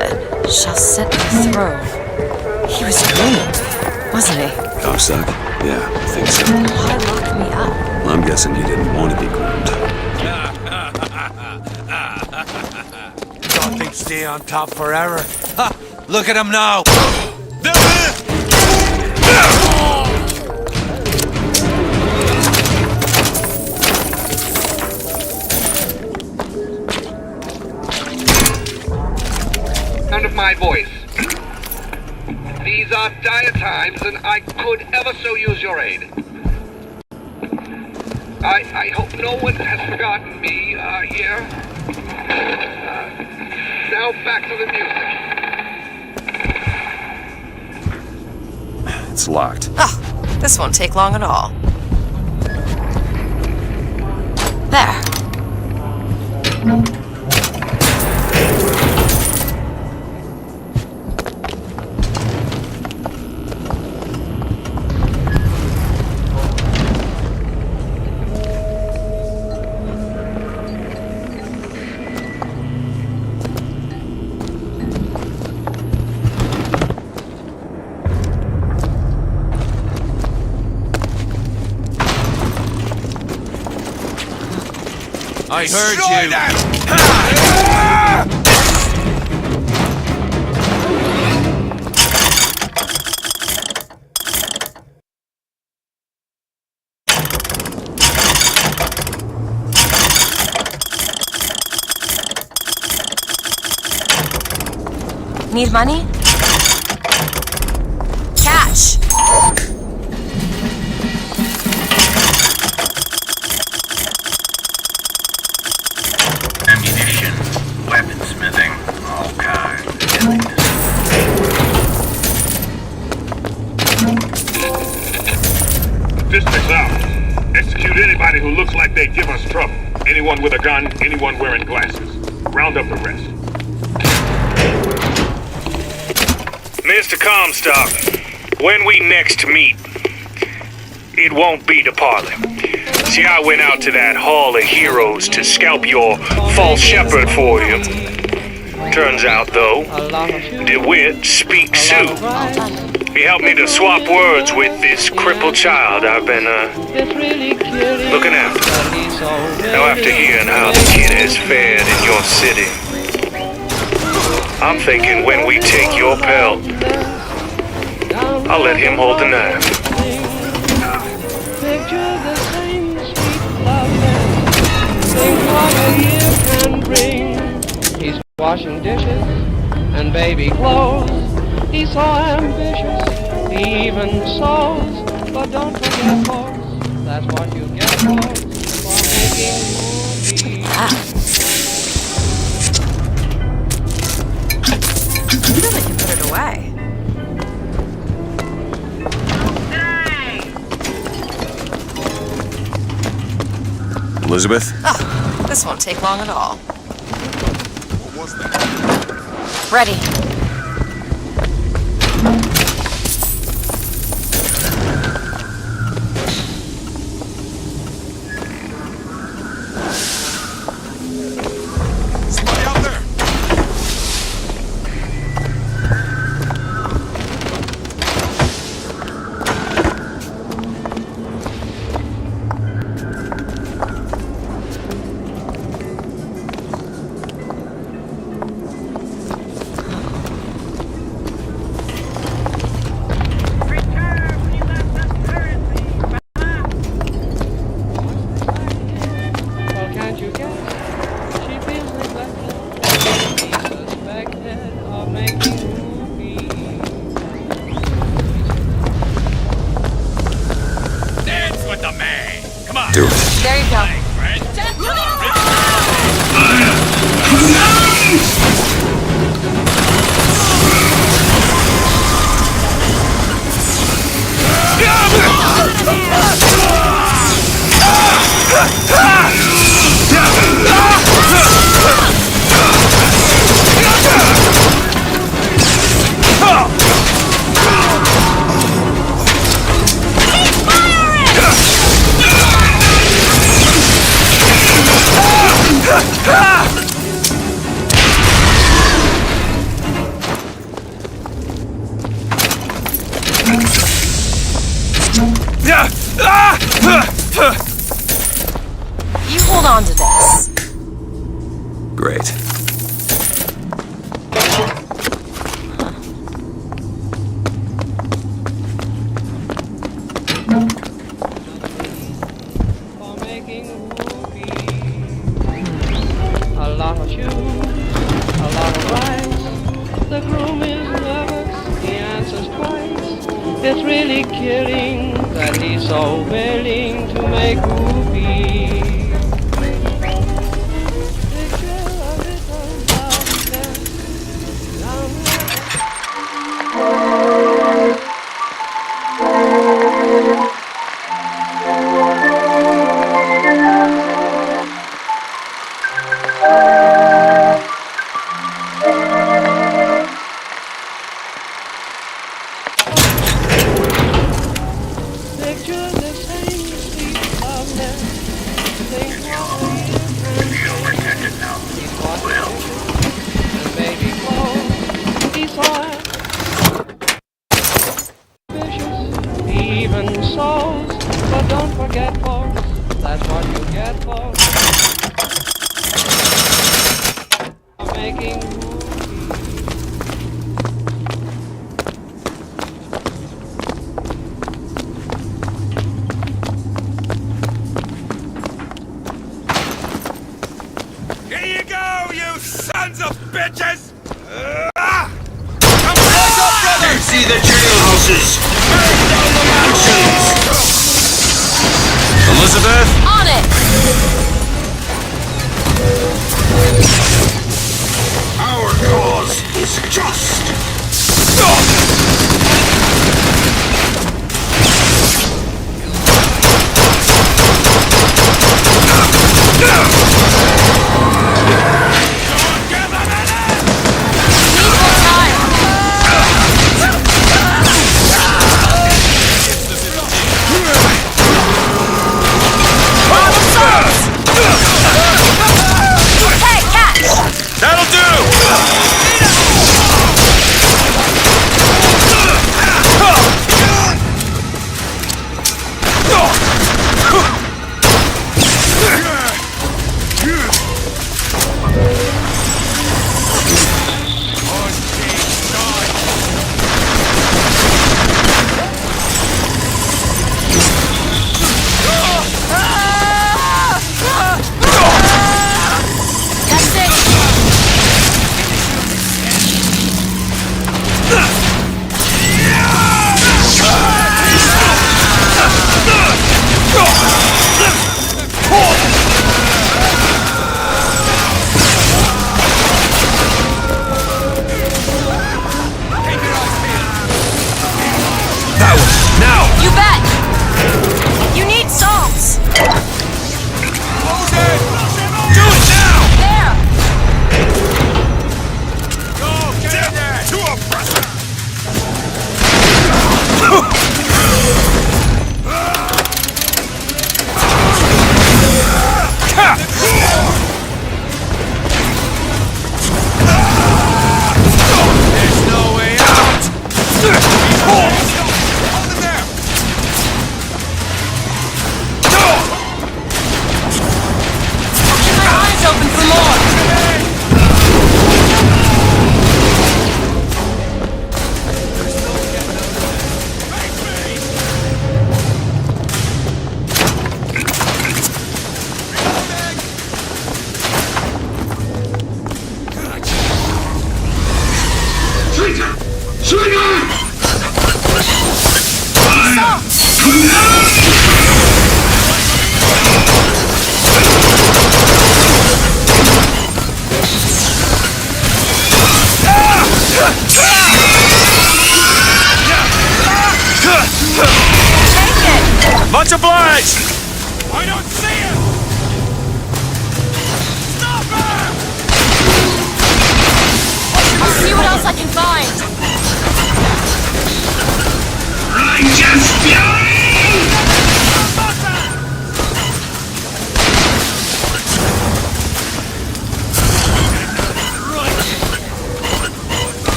prophet shall sit on the throne. He was groomed, wasn't he? Bioshock? Yeah, I think so. Why lock me up? Well, I'm guessing you didn't want to be groomed. Don't think stay on top forever. Ha! Look at him now! Sound of my voice. These are dire times, and I could ever so use your aid. I hope no one has forgotten me here. Now back to the music. It's locked. Oh, this won't take long at all. There. I heard you! Need money? Cash! Ammunition, weaponsmithing, all kinds of deadliness. District's out. Execute anybody who looks like they give us trouble. Anyone with a gun, anyone wearing glasses. Round up the rest. Mr. Comstock, when we next meet, it won't be to parley. See, I went out to that Hall of Heroes to scalp your false shepherd for you. Turns out, though, DeWitt speaks Sioux. He helped me to swap words with this crippled child I've been, looking after. Now, after hearing how the kid has fared in your city, I'm thinking when we take your pelt, I'll let him hold the knife. Picture the same sweet love. Think what a year can bring. He's washing dishes and baby clothes. He's so ambitious, he even sews. But don't forget, folks, that's what you get, folks, for making movies. You really can put it away. Elizabeth? Oh, this won't take long at all. What was that? Ready. Somebody out there! Well, can't you guess? She feels neglected. She's suspected of making movies. Dance with the man! Come on! Do it. There you go. You hold on to this. Great. For making rubies. A lot of shoes, a lot of rice. The groom is nervous, he answers twice. It's really killing that he's so willing to make rubies. Picture a little darkness down there. Picture the same sweet loveliness. Think what a year can Feel protected now. He's washing dishes and baby clothes. He saw ambitious, he even sows. But don't forget, folks, that's what you get, folks. For making movies. Here you go, you sons of bitches! Come on, brother! See the jailhouses! Burn down the mansions! Elizabeth? On it! Our cause is just! Need more time.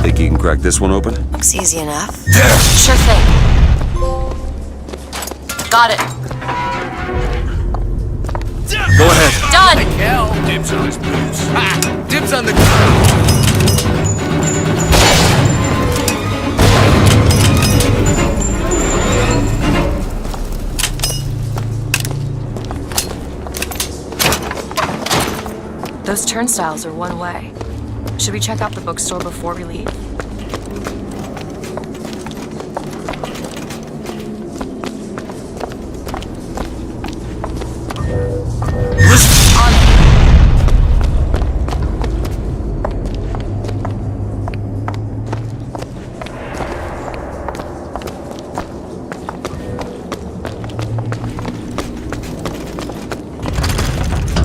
Think you can crack this one open? Looks easy enough. Sure thing. Got it. Go ahead. Done! Dibs on his boots. Ha! Dibs on the... Those turnstiles are one way. Should we check out the bookstore before we leave? On it.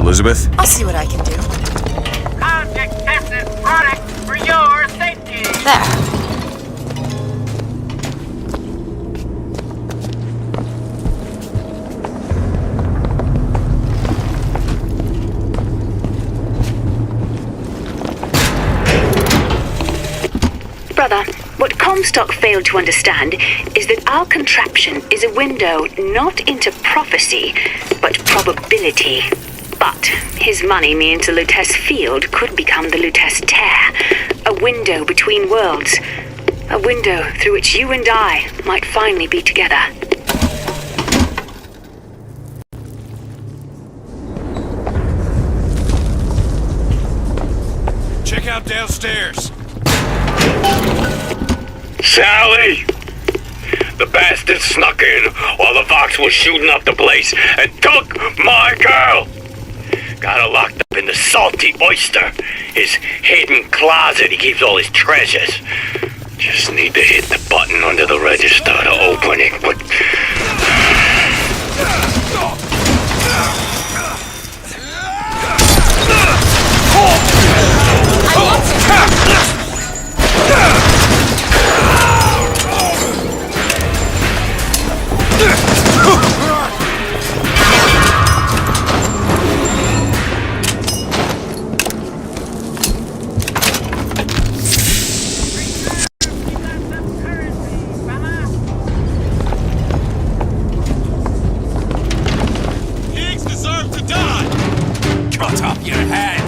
Elizabeth? I'll see what I can do. Object access product for your safety. There. Brother, what Comstock failed to understand is that our contraption is a window not into prophecy, but probability. But his money means the Lutece field could become the Lutece tear, a window between worlds, a window through which you and I might finally be together. Check out downstairs. Sally! The bastard snuck in while the Vox was shooting up the place and took my girl! Got her locked up in the Salty Oyster, his hidden closet he keeps all his treasures. Just need to hit the button under the register to open it, but... Pigs deserve to die. Cut off your head.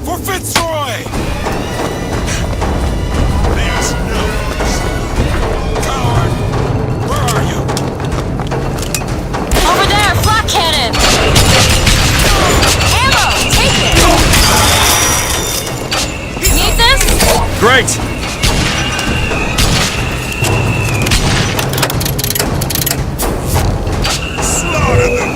For Fitzroy! There's no coward! Where are you? Over there, flak cannon! Ammo! Take it! Need this? Great! Slaughter them!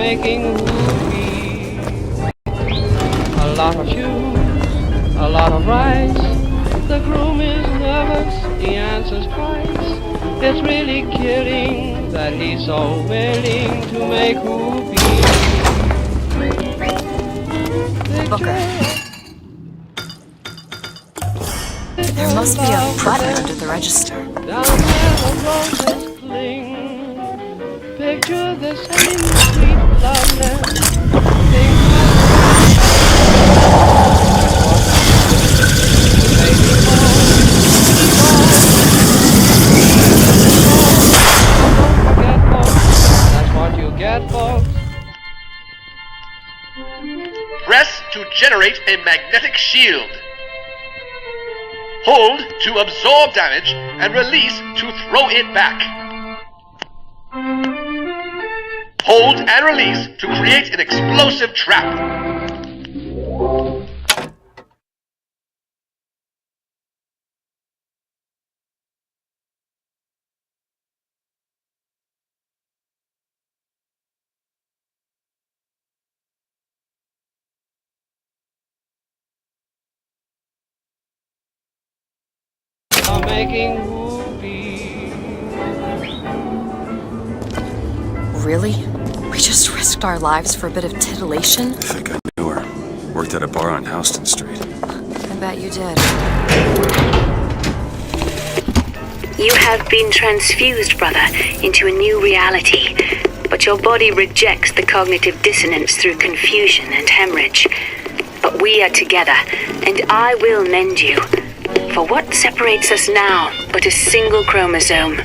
making whoopee. A lot of shoes, a lot of rice. The groom is nervous, he answers twice. It's really killing that he's so willing to make whoopee. Booker. There must be a product under the register. Down where the roses cling. Picture the same sweet loveliness. That's what you get, folks. Press to generate a magnetic shield. Hold to absorb damage and release to throw it back. Hold and release to create an explosive trap. I'm making whoopee. Really? We just risked our lives for a bit of titillation? I think I knew her. Worked at a bar on Houston Street. I bet you did. You have been transfused, brother, into a new reality. But your body rejects the cognitive dissonance through confusion and hemorrhage. But we are together, and I will mend you. For what separates us now but a single chromosome?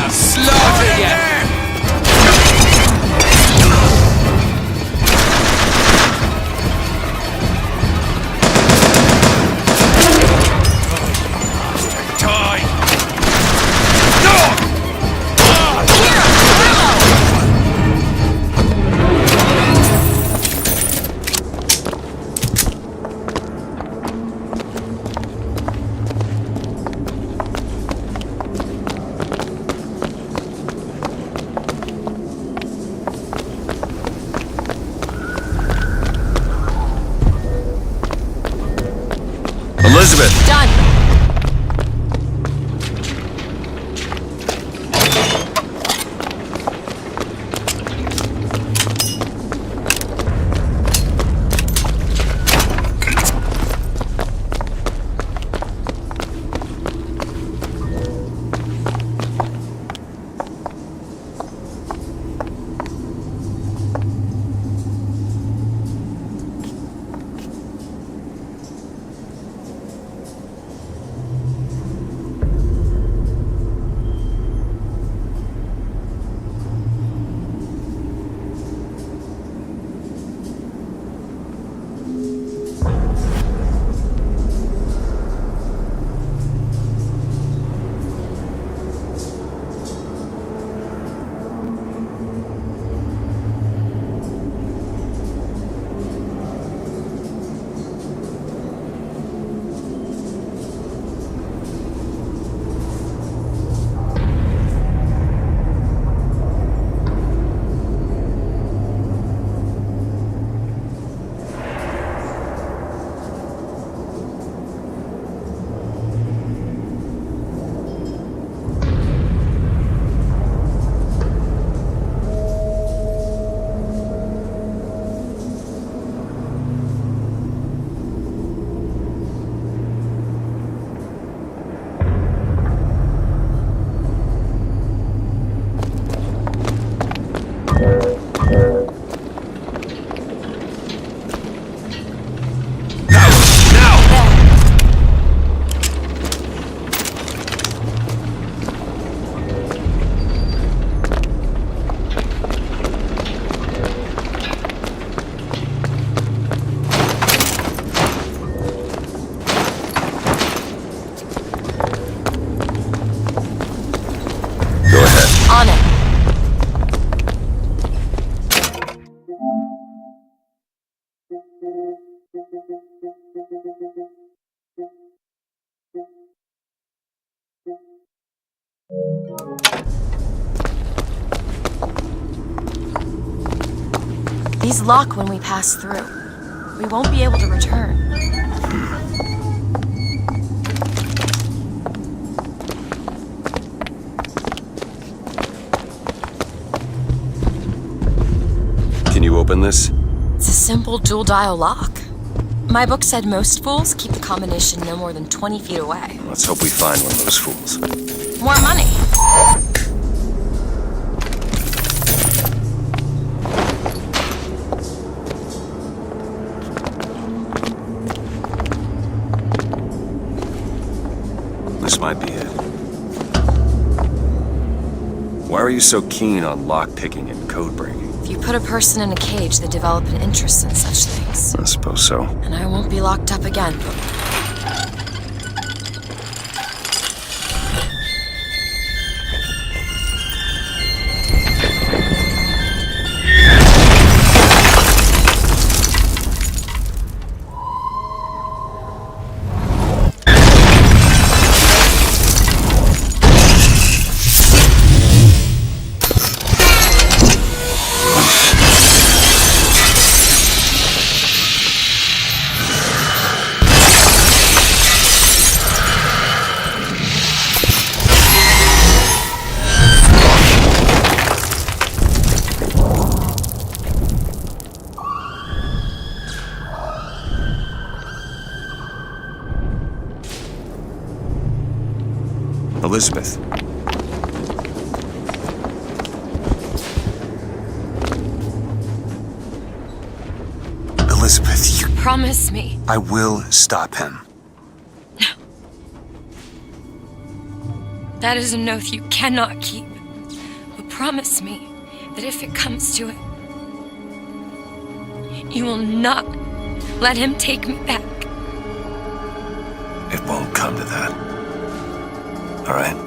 Slaughter ya! Elizabeth! Done! These lock when we pass through. We won't be able to return. Can you open this? It's a simple dual-dial lock. My book said most fools keep the combination no more than 20 feet away. Let's hope we find one of those fools. More money. This might be it. Why are you so keen on lock-picking and code-breaking? If you put a person in a cage, they develop an interest in such things. I suppose so. And I won't be locked up again. Elizabeth. Elizabeth, you... Promise me. I will stop him. That is an oath you cannot keep. But promise me that if it comes to it, you will not let him take me back. It won't come to that. All right?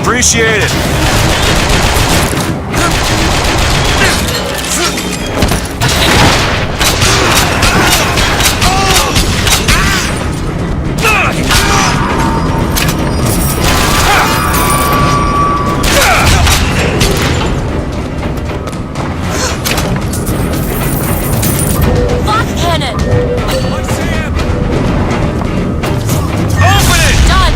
Appreciate it. Lock cannon! Let's see him! Done!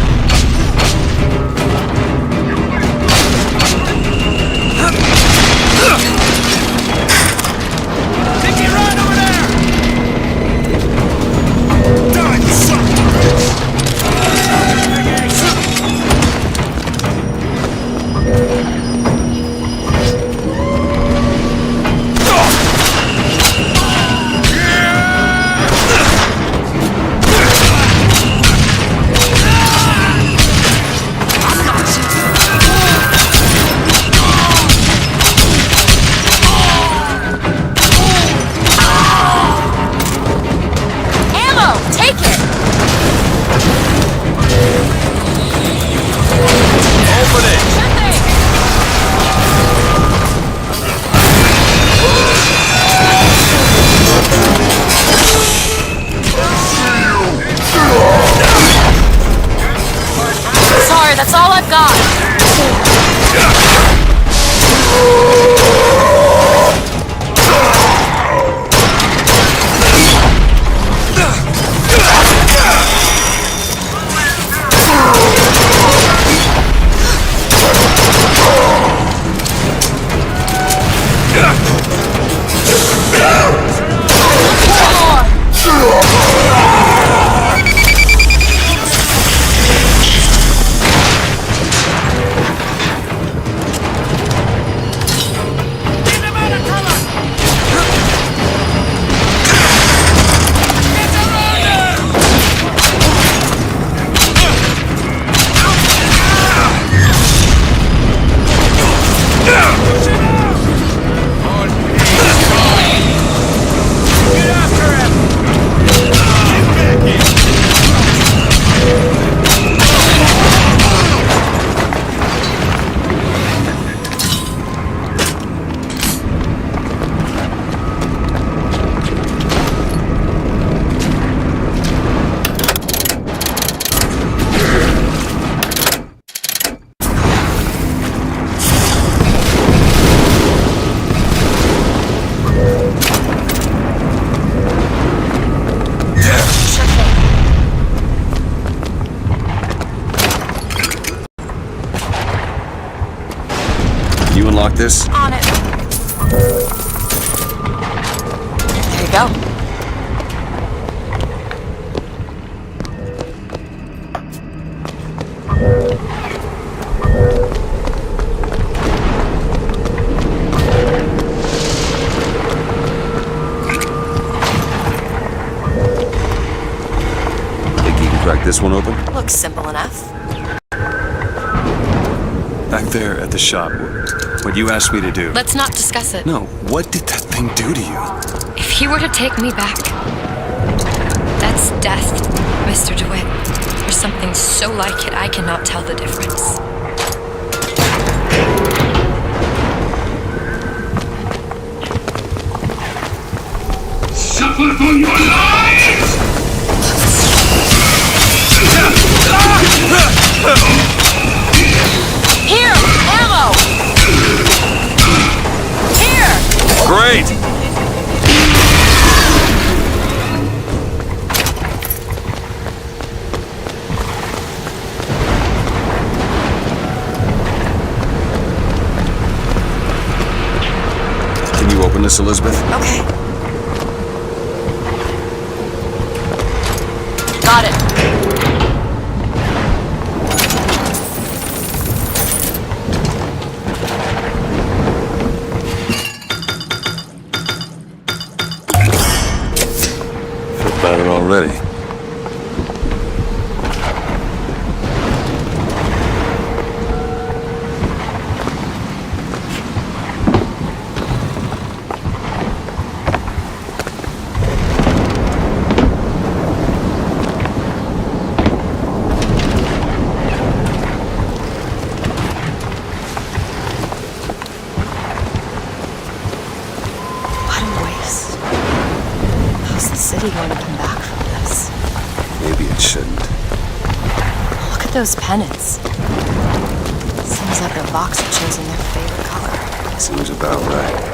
I've got. You unlock this? On it. There you go. Think you can crack this one open? Looks simple enough. Back there at the shop, what you asked me to do. Let's not discuss it. No, what did that thing do to you? If he were to take me back, that's death, Mr. DeWitt. Or something so like it, I cannot tell the difference. Suffer for your lives! Here! Ammo! Here! Great! Can you open this, Elizabeth? Okay. Got it. Feel better already. What a waste. How's the city going to come back from this? Maybe it shouldn't. Look at those pennants. Seems like their box had chosen their favorite color. Seems about right.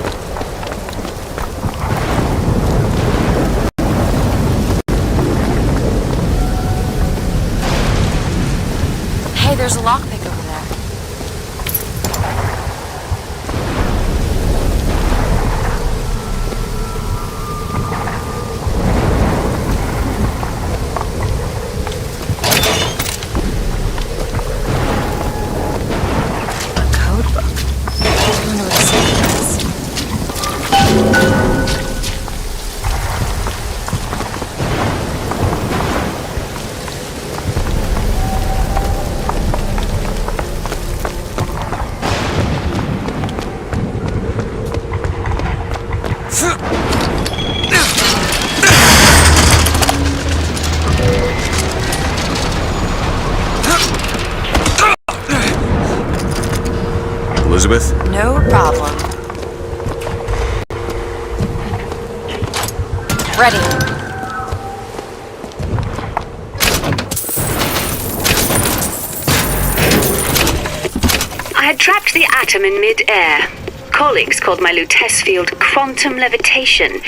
Hey, there's a lockpick over there. A code book. I wonder what this is. Elizabeth? No problem. Ready. I had trapped the atom in mid-air. Colleagues called my Lutece field quantum levitation,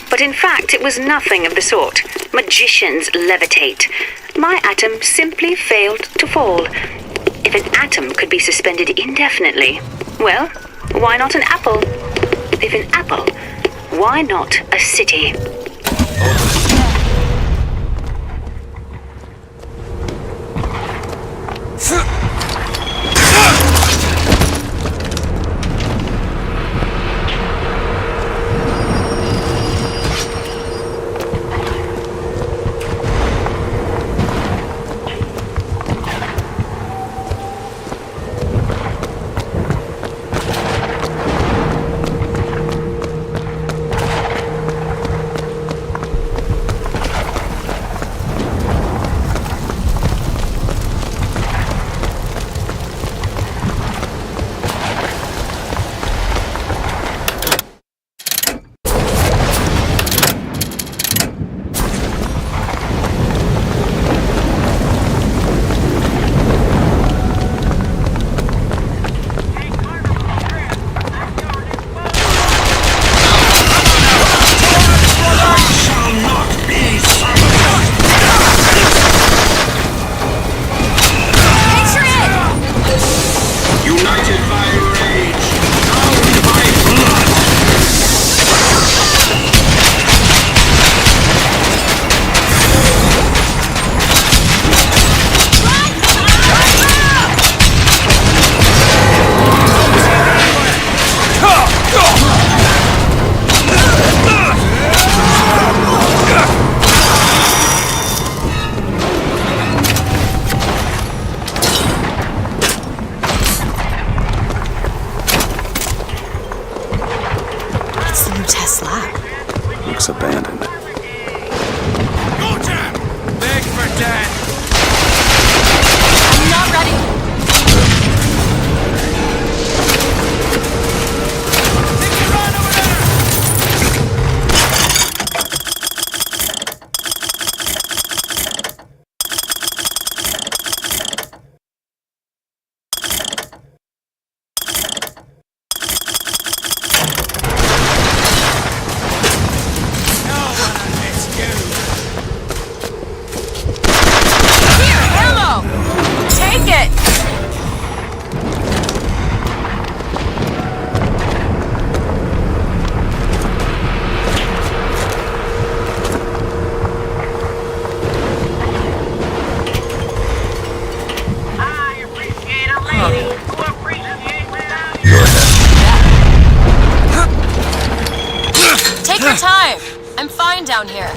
but in fact it was nothing of the sort. Magicians levitate. My atom simply failed to fall. If an atom could be suspended indefinitely, well, why not an apple? If an apple, why not a city? Looks abandoned. Go, Jam! Beg for Dad! I'm not ready. Take a run over there! Take your time. I'm fine down here.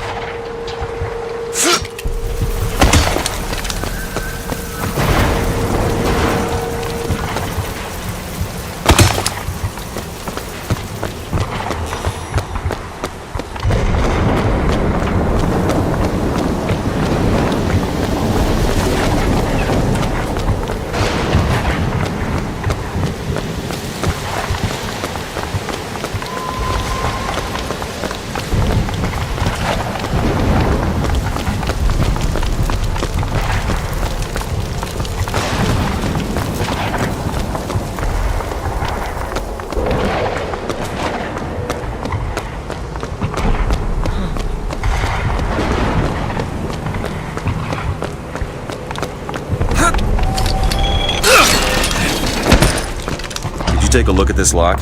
Take a look at this lock.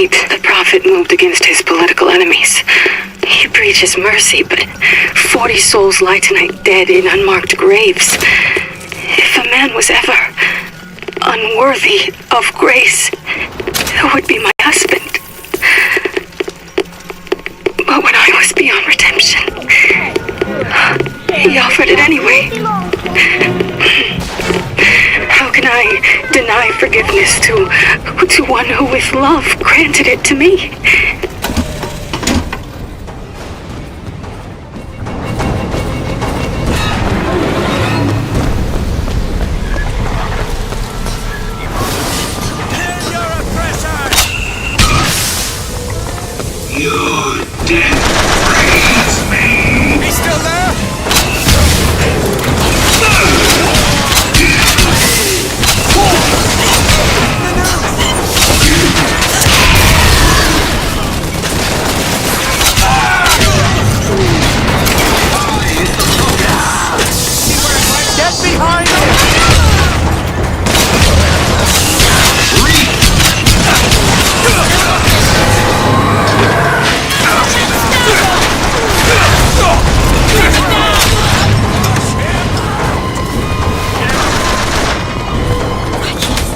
night, the prophet moved against his political enemies. He preaches mercy, but 40 souls lie tonight dead in unmarked graves. If a man was ever unworthy of grace, it would be my husband. But when I was beyond redemption, he offered it anyway. How can I deny forgiveness to one who with love granted it to me? You did freeze me! He's still there? Get behind him!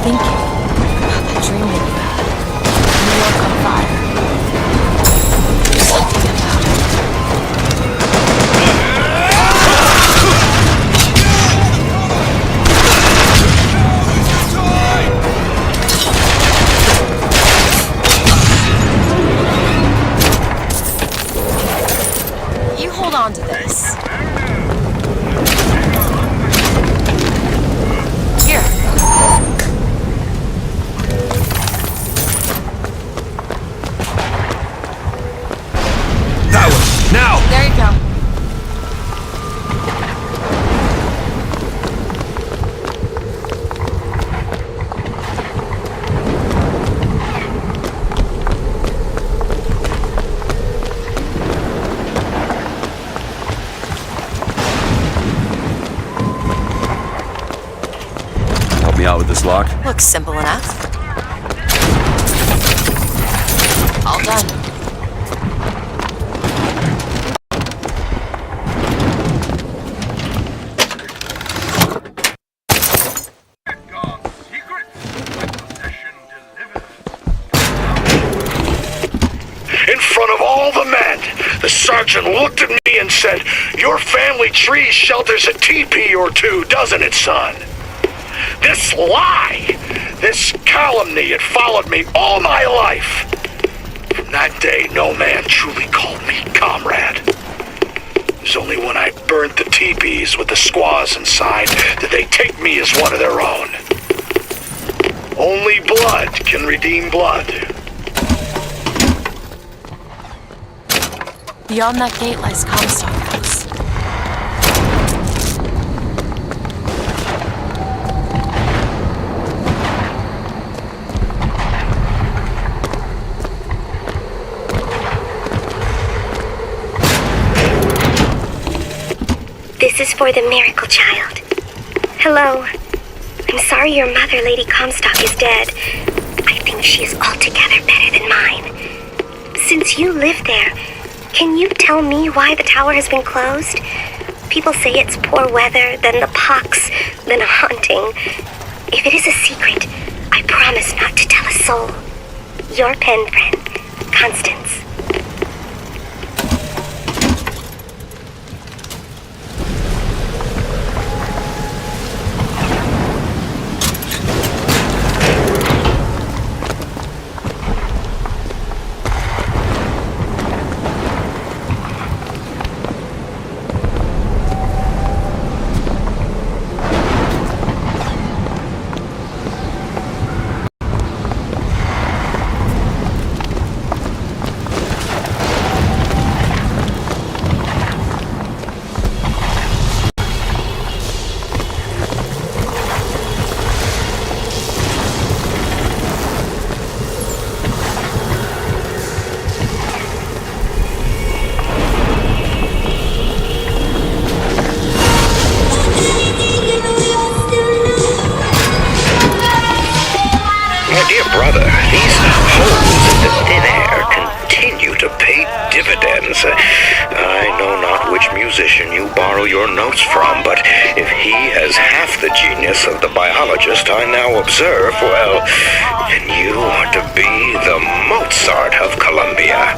Thinking about that dream that you had. New York on fire. Something about it. You hold on to this. Here. That one! Now! There you go. Help me out with this lock. Looks simple enough. All done. In front of all the men, the sergeant looked at me and said, "Your family tree shelters a teepee or two, doesn't it, son?" This lie, this calumny had followed me all my life. From that day, no man truly called me comrade. It was only when I burnt the teepees with the squaws inside did they take me as one of their own. Only blood can redeem blood. Beyond that gate lies Comstock House. This is for the miracle child. Hello. I'm sorry your mother, Lady Comstock, is dead. I think she is altogether better than mine. Since you live there, can you tell me why the tower has been closed? People say it's poor weather, then the pox, then a haunting. If it is a secret, I promise not to tell a soul. Your pen friend, Constance. notes from, but if he has half the genius of the biologist I now observe, well, then you are to be the Mozart of Columbia.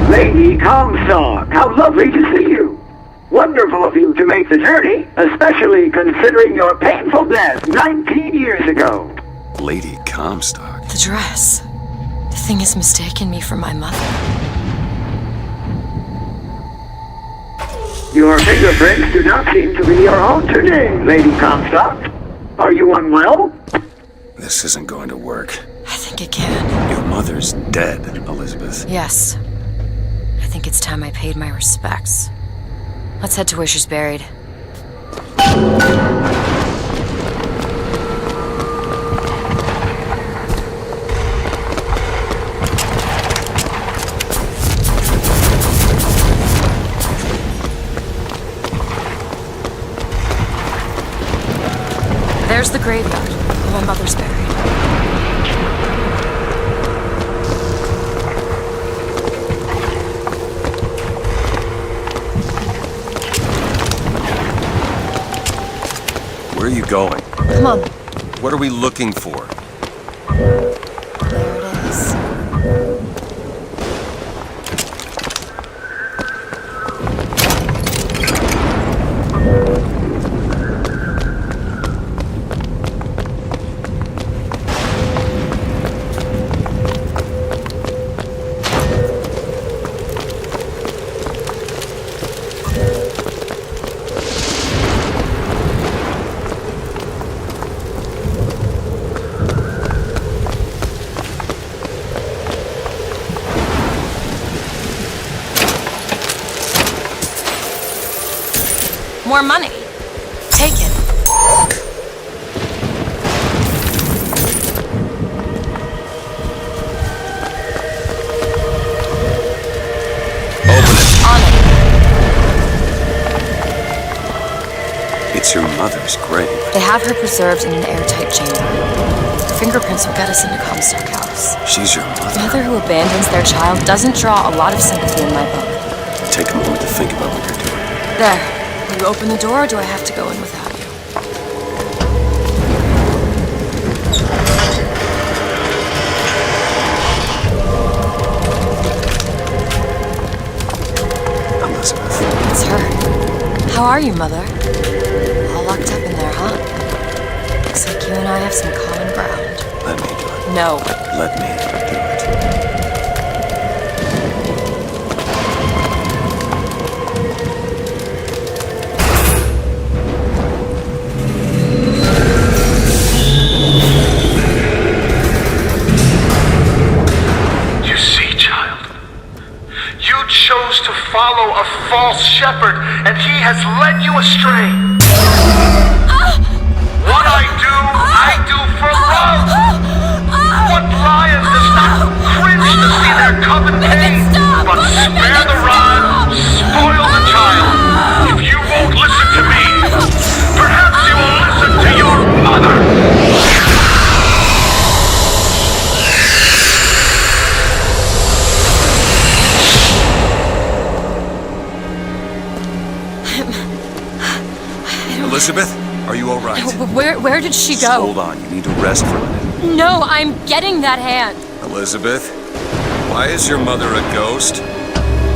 Lady Comstock, how lovely to see you. Wonderful of you to make the journey, especially considering your painful death 19 years ago. Lady Comstock? The dress. The thing has mistaken me for my mother. Your fingerprints do not seem to be your own today, Lady Comstock. Are you unwell? This isn't going to work. I think it can. Your mother's dead, Elizabeth. Yes. I think it's time I paid my respects. Let's head to where she's buried. There's the graveyard where my mother's buried. Where are you going? Come on. What are we looking for? There it is. More money. Take it. Open it. On it. It's your mother's grave. They have her preserved in an airtight chamber. Her fingerprints will get us into Comstock House. She's your A mother. mother who abandons their child doesn't draw a lot of sympathy in my book. Take a moment to think about what you're doing. There. Will you open the door, or do I have to go in without you? Elizabeth. It's her. How are you, Mother? All locked up in there, huh? Looks like you and I have some common ground. Let me do it. No. Let me do it. You see, child, you chose to follow a false shepherd, and he has led you astray. What I do for love. What lion does not cringe to see their cub in pain, but spare the rod, spoil the child. If you won't listen to me, perhaps you will listen to your mother. Elizabeth, are you all right? Where did she Just go? hold on. You need to rest for a minute. No, I'm getting that hand. Elizabeth, why is your mother a ghost?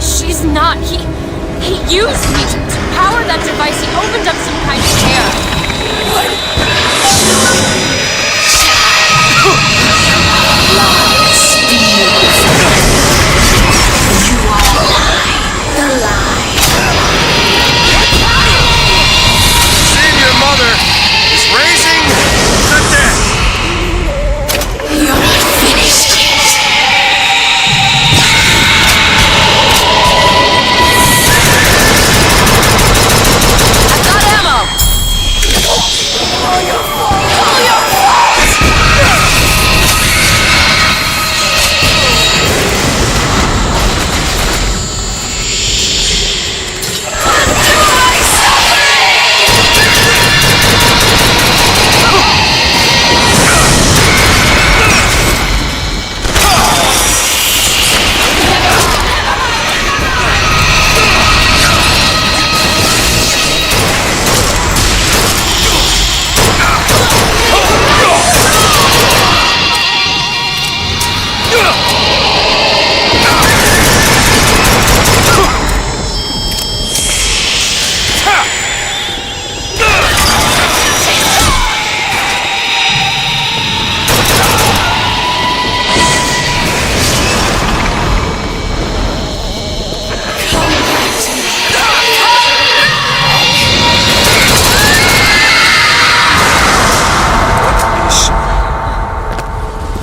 She's not. He used me to power that device. He opened up some kind of tear. You are a lie. The lie. Senior mother is raising the dead. You're not finished yet. I've got ammo. All your fault. All your fault.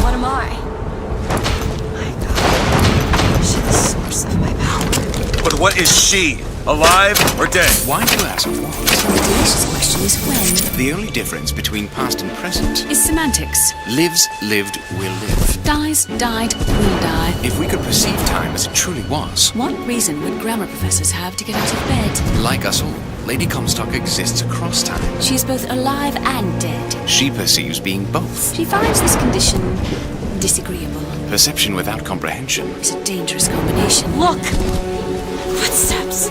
What am I? My God. She's the source of my power. But what is she? Alive or dead? Why do you ask what? The delicious question is when. The only difference between past and present Is semantics. lives, lived, will live. Dies, died, will die. If we could perceive time as it truly was, What reason would grammar professors have to get out of bed? like us all, Lady Comstock exists across time. She is both alive and dead. She perceives being both. She finds this condition disagreeable. Perception without comprehension. It's a dangerous combination. Look! Footsteps.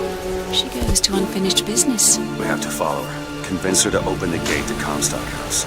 She goes to unfinished business. We have to follow her. Convince her to open the gate to Comstock House.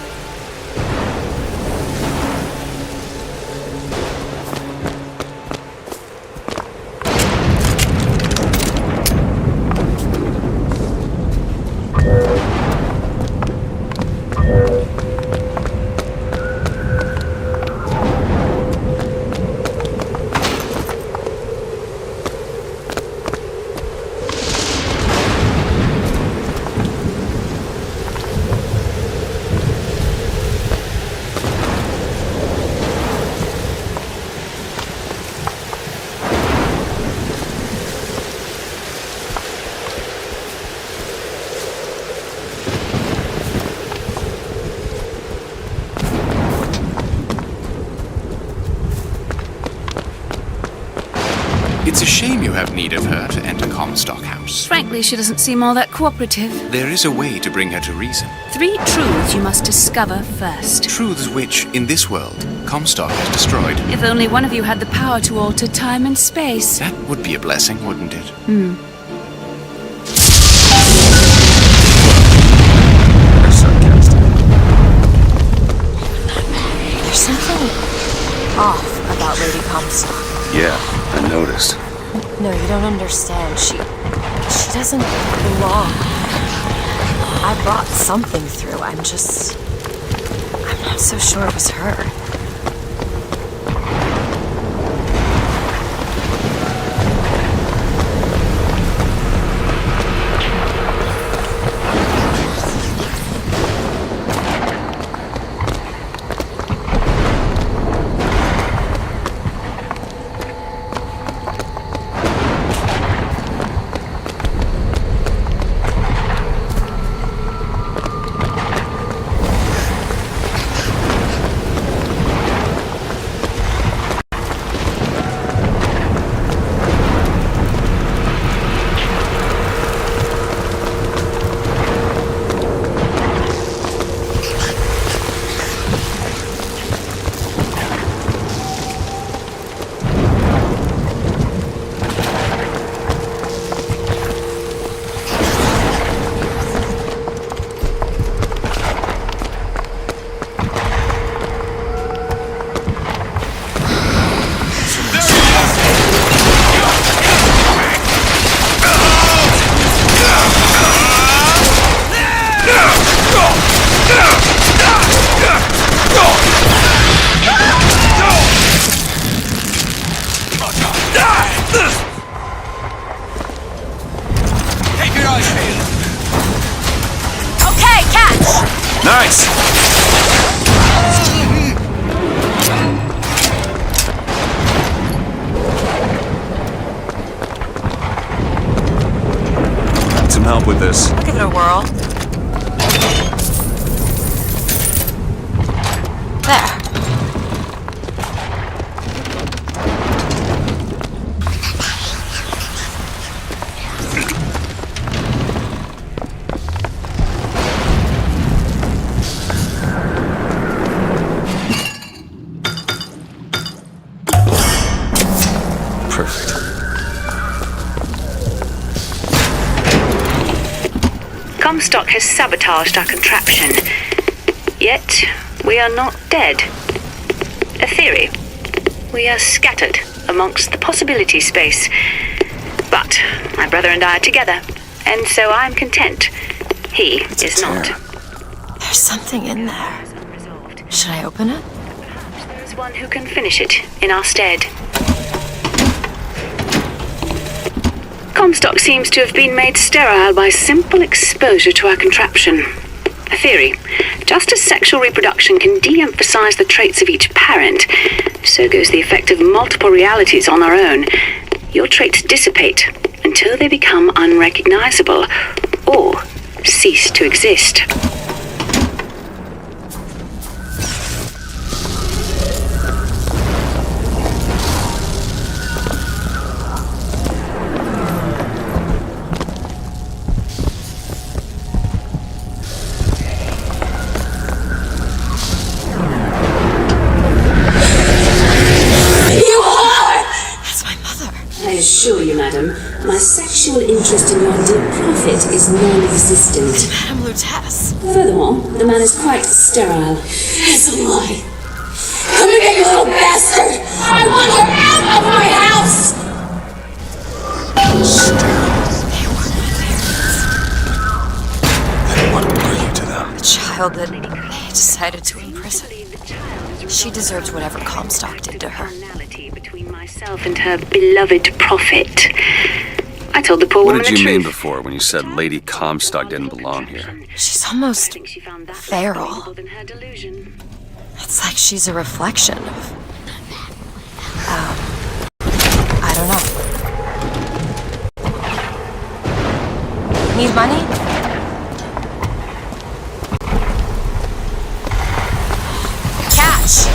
It's a shame you have need of her to enter Comstock House. Frankly, she doesn't seem all that cooperative. There is a way to bring her to reason. 3 truths you must discover first. Truths which, in this world, Comstock has destroyed. If only one of you had the power to alter time and space. That would be a blessing, wouldn't it? They're sarcastic. There's something off about Lady Comstock. Yeah, I noticed. No, you don't understand. She doesn't belong. I brought something through. I'm not so sure it was her. Nice! Need some help with this. I'll give it a whirl. There. Perfect. Comstock has sabotaged our contraption. Yet, we are not dead. A theory. We are scattered amongst the possibility space. But my brother and I are together, and so I'm content. He is not. There's something in there. Should I open it? There's one who can finish it in our stead. Comstock seems to have been made sterile by simple exposure to our contraption. A theory. Just as sexual reproduction can de-emphasize the traits of each parent, so goes the effect of multiple realities on our own. Your traits dissipate until they become unrecognizable or cease to exist. I assure you, madam, my sexual interest in your dear prophet is non-existent. Madame Lutece. Furthermore, the man is quite sterile. It's a lie. Come here, you little bastard! I want you out of my house! Then what are you to them? The child that they decided to imprison. She deserves whatever Comstock did to her. Between myself and her beloved prophet. I told the poor What woman did the you mean truth. before when you said Lady Comstock didn't belong here? She's almost feral. It's like she's a reflection of... I don't know. Need money? Catch!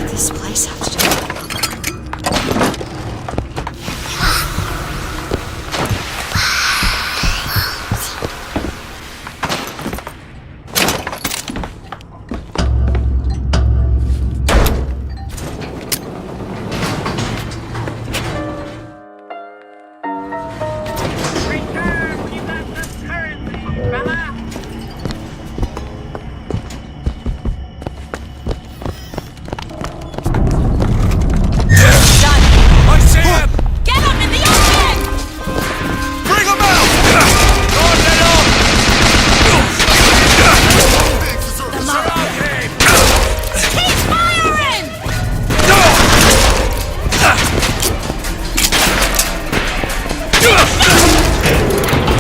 This place have to do with I see him! Get him in the open! Bring him out! Don't let up! Surround him! Keep firing!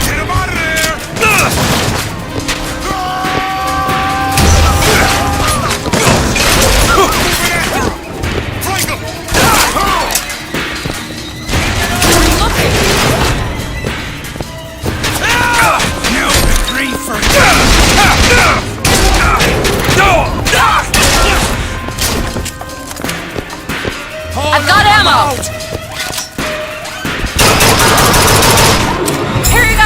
Get him out of there! Flank him! You agree for I've got ammo! Here you go!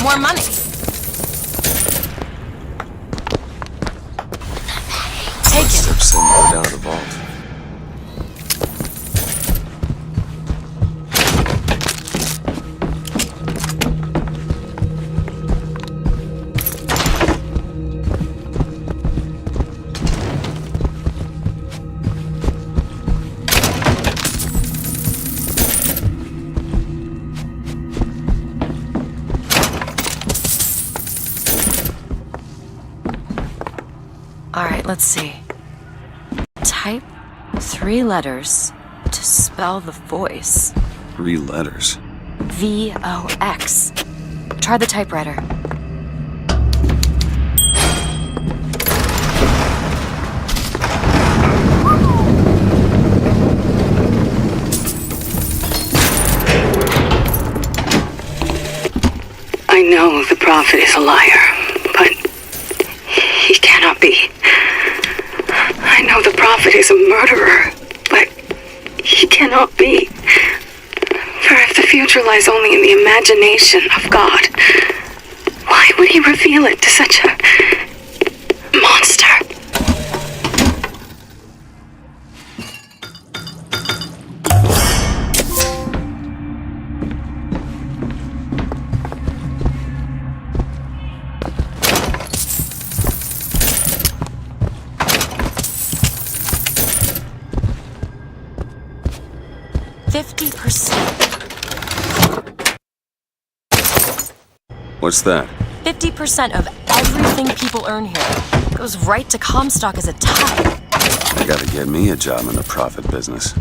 More money. Take it. Steps in, go down to the vault. All right, let's see. Type 3 letters to spell the voice. 3 letters. VOX. Try the typewriter. I know the prophet is a liar, but he cannot be. I know the prophet is a murderer, but he cannot be. For if the future lies only in the imagination of God, why would he reveal it to such a monster? 50%. What's that? 50% of everything people earn here goes right to Comstock as a tithe. They gotta get me a job in the profit business.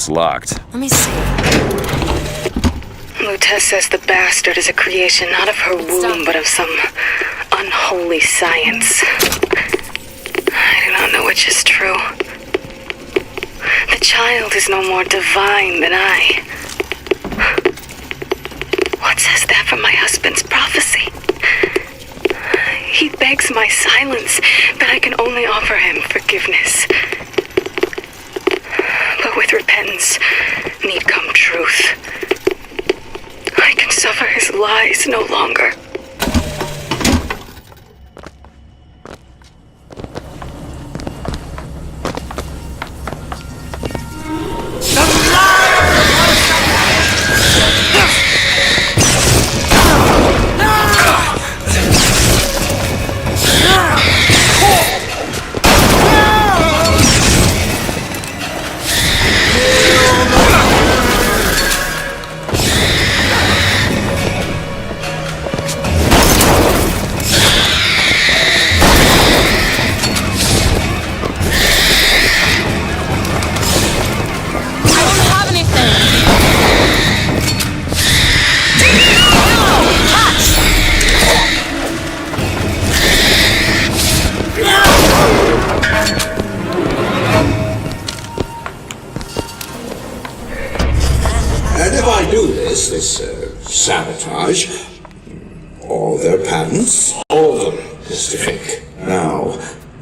It's locked. Let me see. Lutez says the bastard is a creation not of her womb, but of some unholy science. I do not know which is true. The child is no more divine than I. What says that from my husband's prophecy? He begs my silence, but I can only offer him forgiveness. But with repentance need come truth. I can suffer his lies no longer. And if I do this sabotage, all their patents, all of them, Mr. Fink. Now,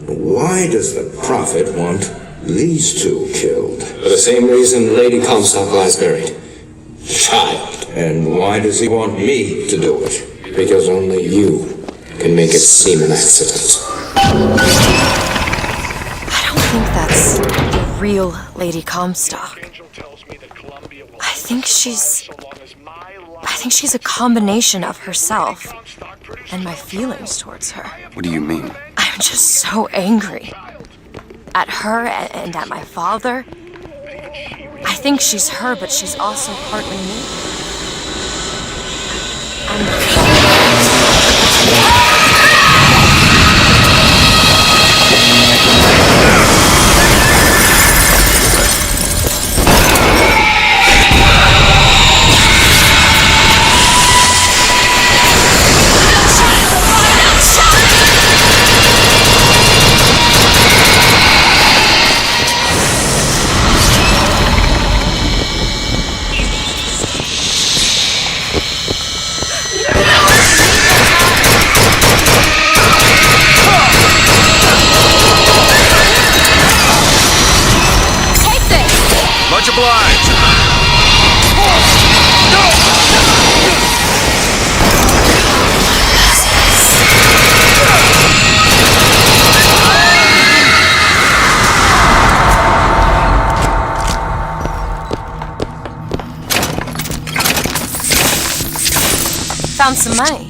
why does the Prophet want these two killed? For the same reason Lady Comstock lies buried. Child. And why does he want me to do it? Because only you can make it seem an accident. I don't think that's the real Lady Comstock. I think she's a combination of herself and my feelings towards her. What do you mean? I'm just so angry. At her and at my father. I think she's her, but she's also partly me. Much obliged. Found some money.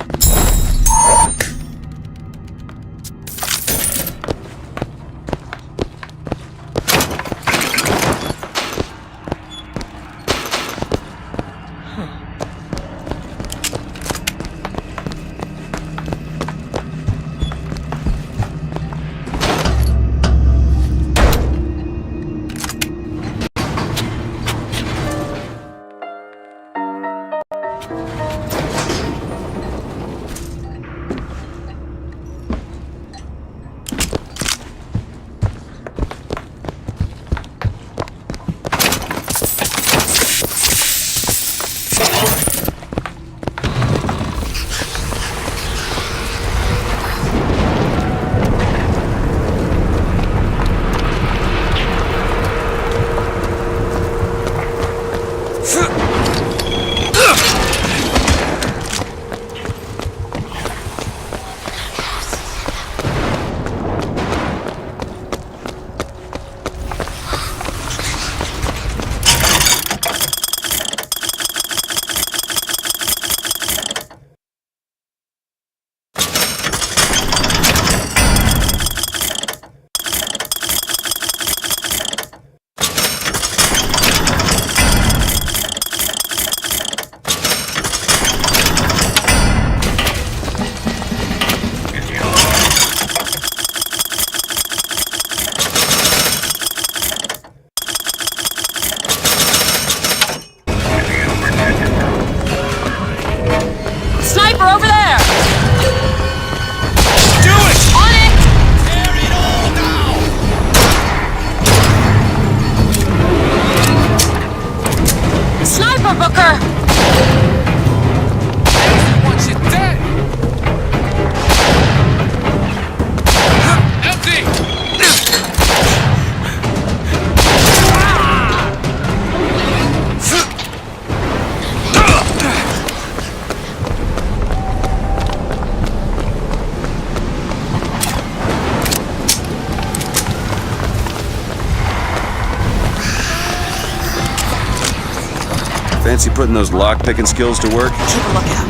Fancy putting those lock-picking skills to work? Keep a lookout.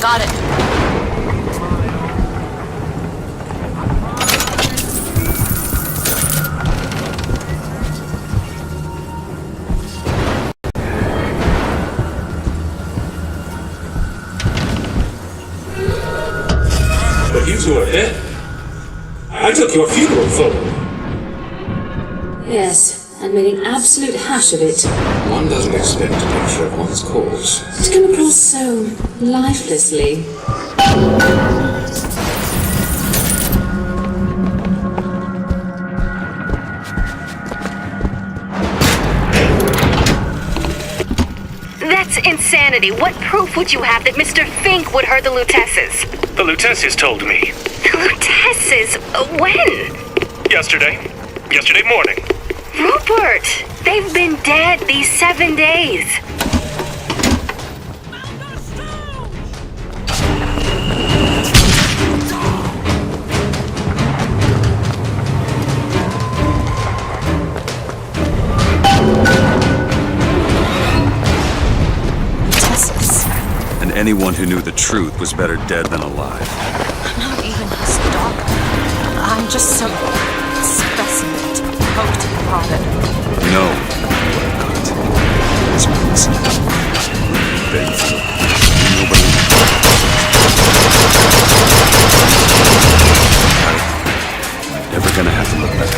Got it. But you two are dead. I took your funeral photo. Yes, and made an absolute hash of it. One doesn't expect a picture of one's corpse To come across so lifelessly. That's insanity. What proof would you have that Mr. Fink would hurt the Lutesses? The Lutesses told me. The Lutesses? When? Yesterday. Yesterday morning. Rupert! They've been dead these 7 days. And anyone who knew the truth was better dead than alive. I'm not even his daughter. I'm just some specimen to be poked and prodded. No, you're not. It's Wilson. Beg for it. Nobody... I'm never gonna have to look back.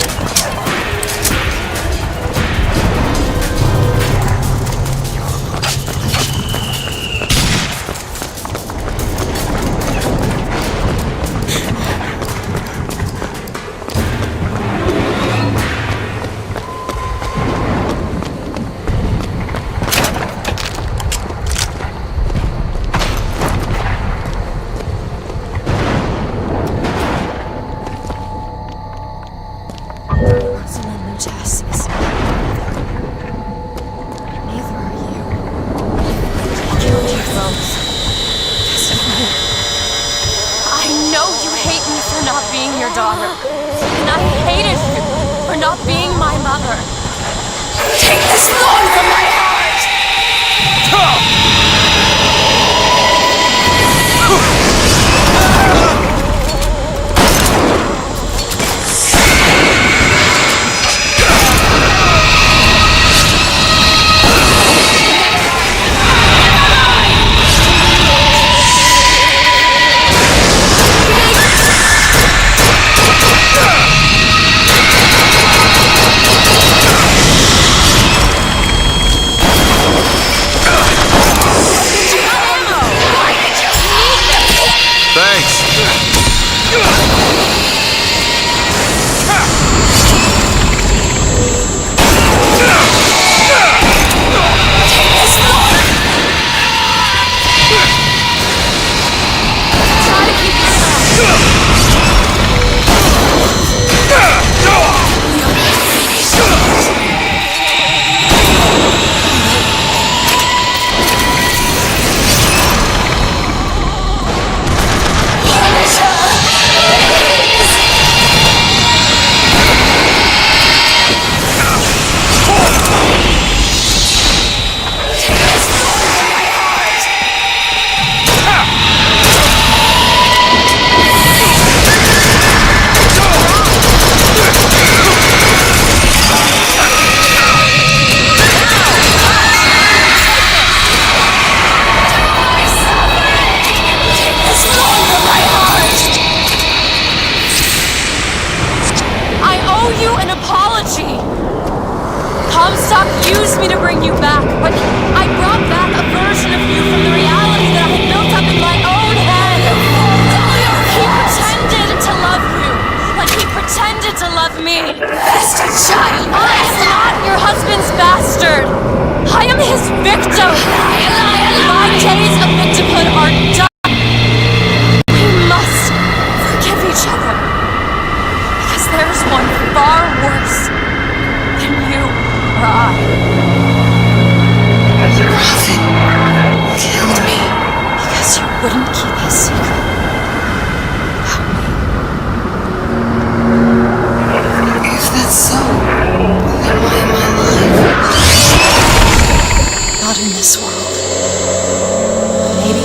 If that's so, then why am I alive?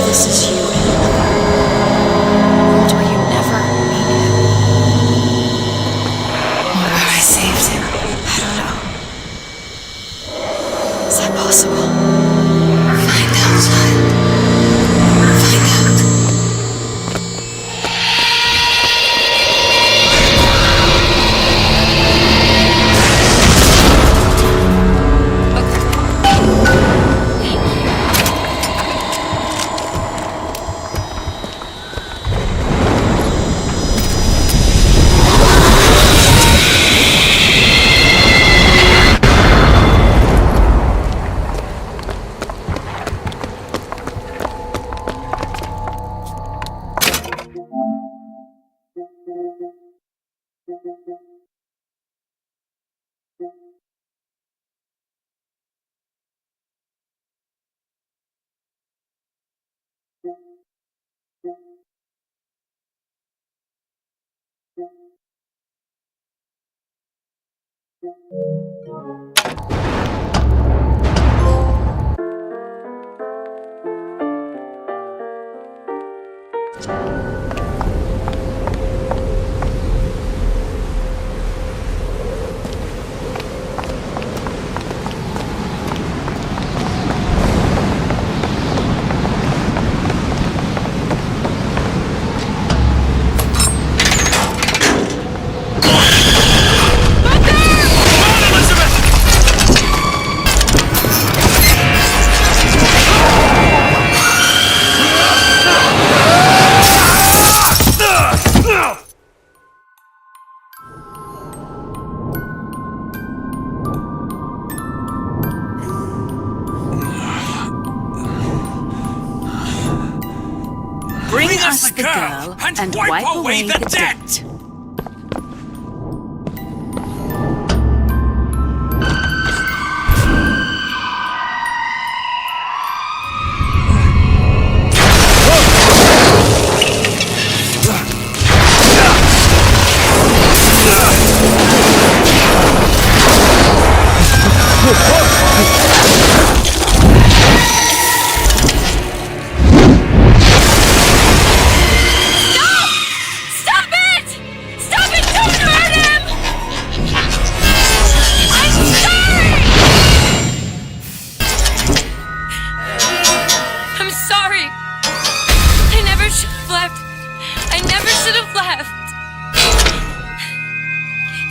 this is you and another. And will you never meet him? What if I saved him? I don't know. Is that possible? Find out, child. Find out. Bring us the girl and wipe away the debt!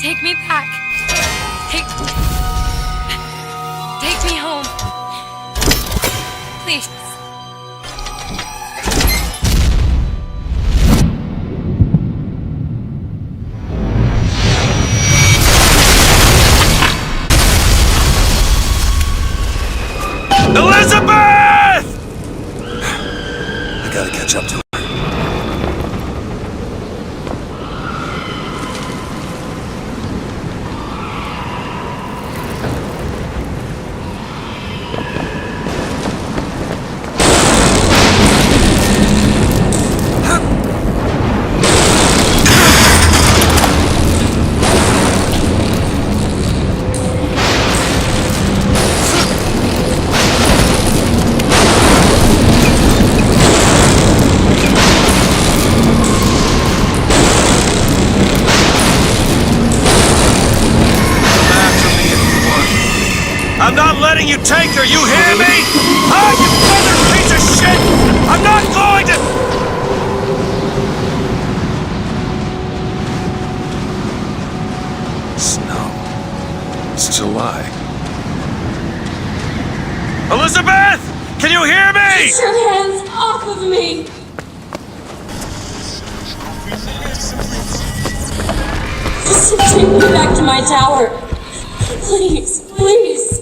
Take me back. Take me home. Please. Elizabeth! I gotta catch up to her. I'm not letting you take her, you hear me? Ah, you mother piece of shit! I'm not going to... Snow. It's July. Elizabeth! Can you hear me? Get your hands off of me! Just take me back to my tower. Please, please.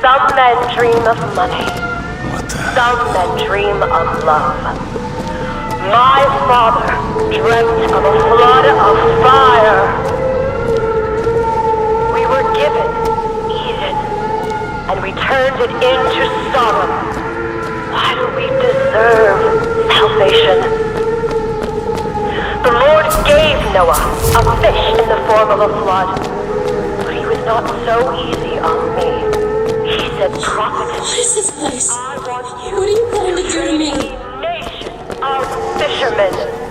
Some men dream of money. Some men dream of love. My father dreamt of a flood of fire. We were given Eden, and we turned it into Sodom. Why do we deserve salvation? The Lord gave Noah a fish in the form of a flood, but he was not so easy on me. He said prophet. What is this place? What are you going to do to me? Nation of fishermen.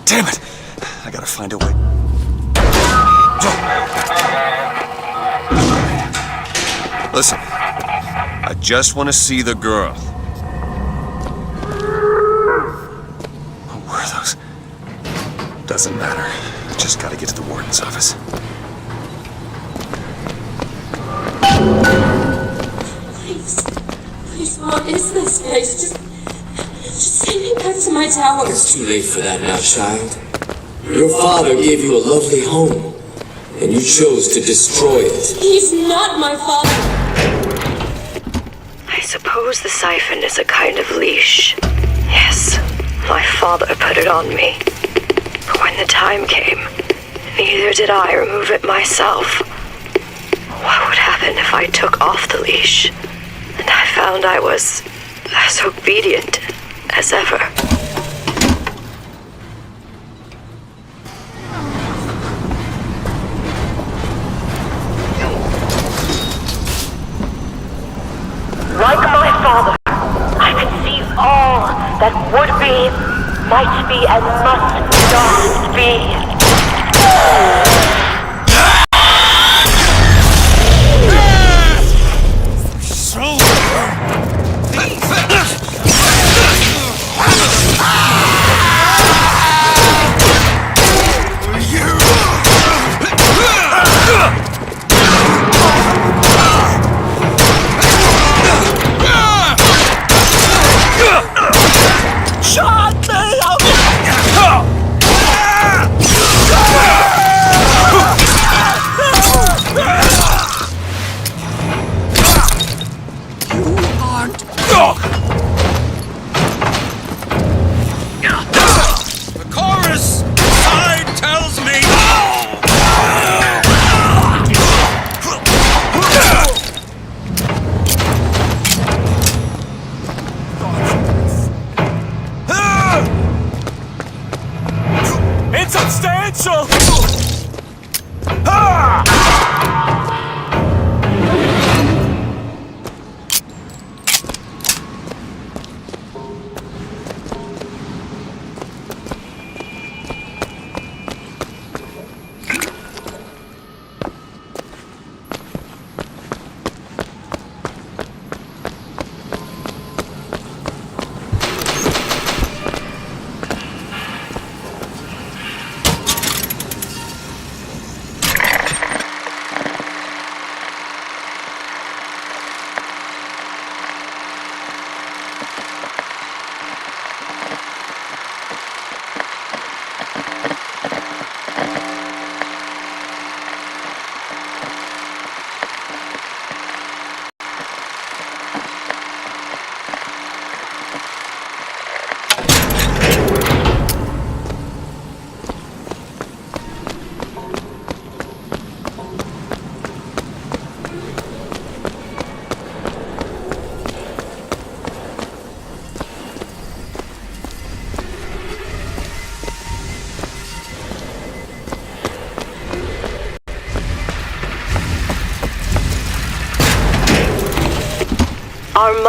Damn it! I gotta find a way. Listen, I just want to see the girl. What were those? Doesn't matter. Just gotta get to the warden's office. Please, what is this place? Just send me back to my tower. It's too late for that now, child. Your father gave you a lovely home, and you chose to destroy it. He's not my father. I suppose the siphon is a kind of leash. Yes, my father put it on me. But when the time came, neither did I remove it myself. What would happen if I took off the leash, and I found I was as obedient as ever? Like my father, I could see all that would be, might be, and must not be.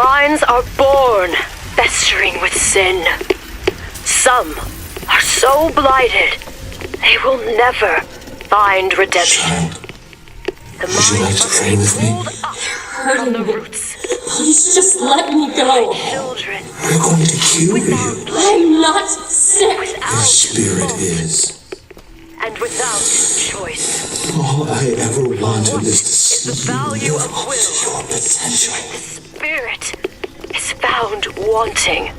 minds are born festering with sin. Some are so blighted they will never find redemption. The minds must be pulled up from the roots. Please just let me go. Children. We're going to cure you. I'm not sick. Your spirit is. And without choice. All I ever wanted is to see you value live of up will. to your potential. Spirit is found wanting.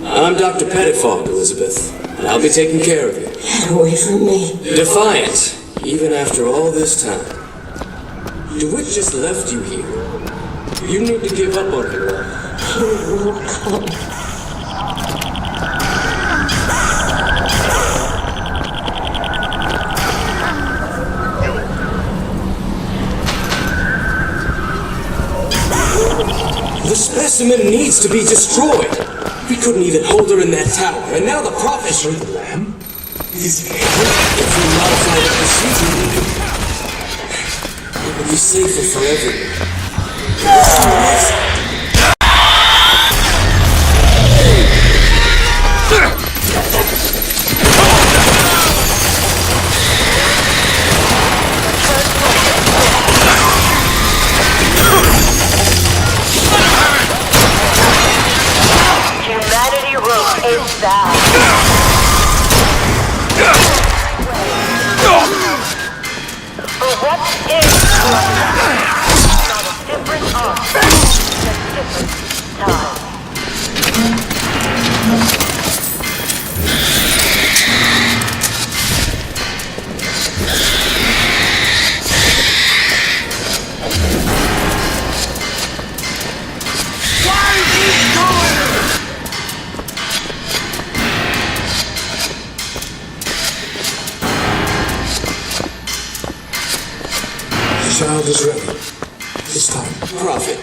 I'm Dr. Pettifog, Elizabeth, and I'll be taking care of you. Get away from me. Defiant, even after all this time. DeWitt just left you here. You need to give up on your life. He will come. The specimen needs to be destroyed. We couldn't even hold her in that tower, and now the prophet... Is her the lamb? Is if we modify the procedure, it will be safer for everyone. Humanity root is thou. For what is not a different art, a different time. The child is ready. This time. Prophet.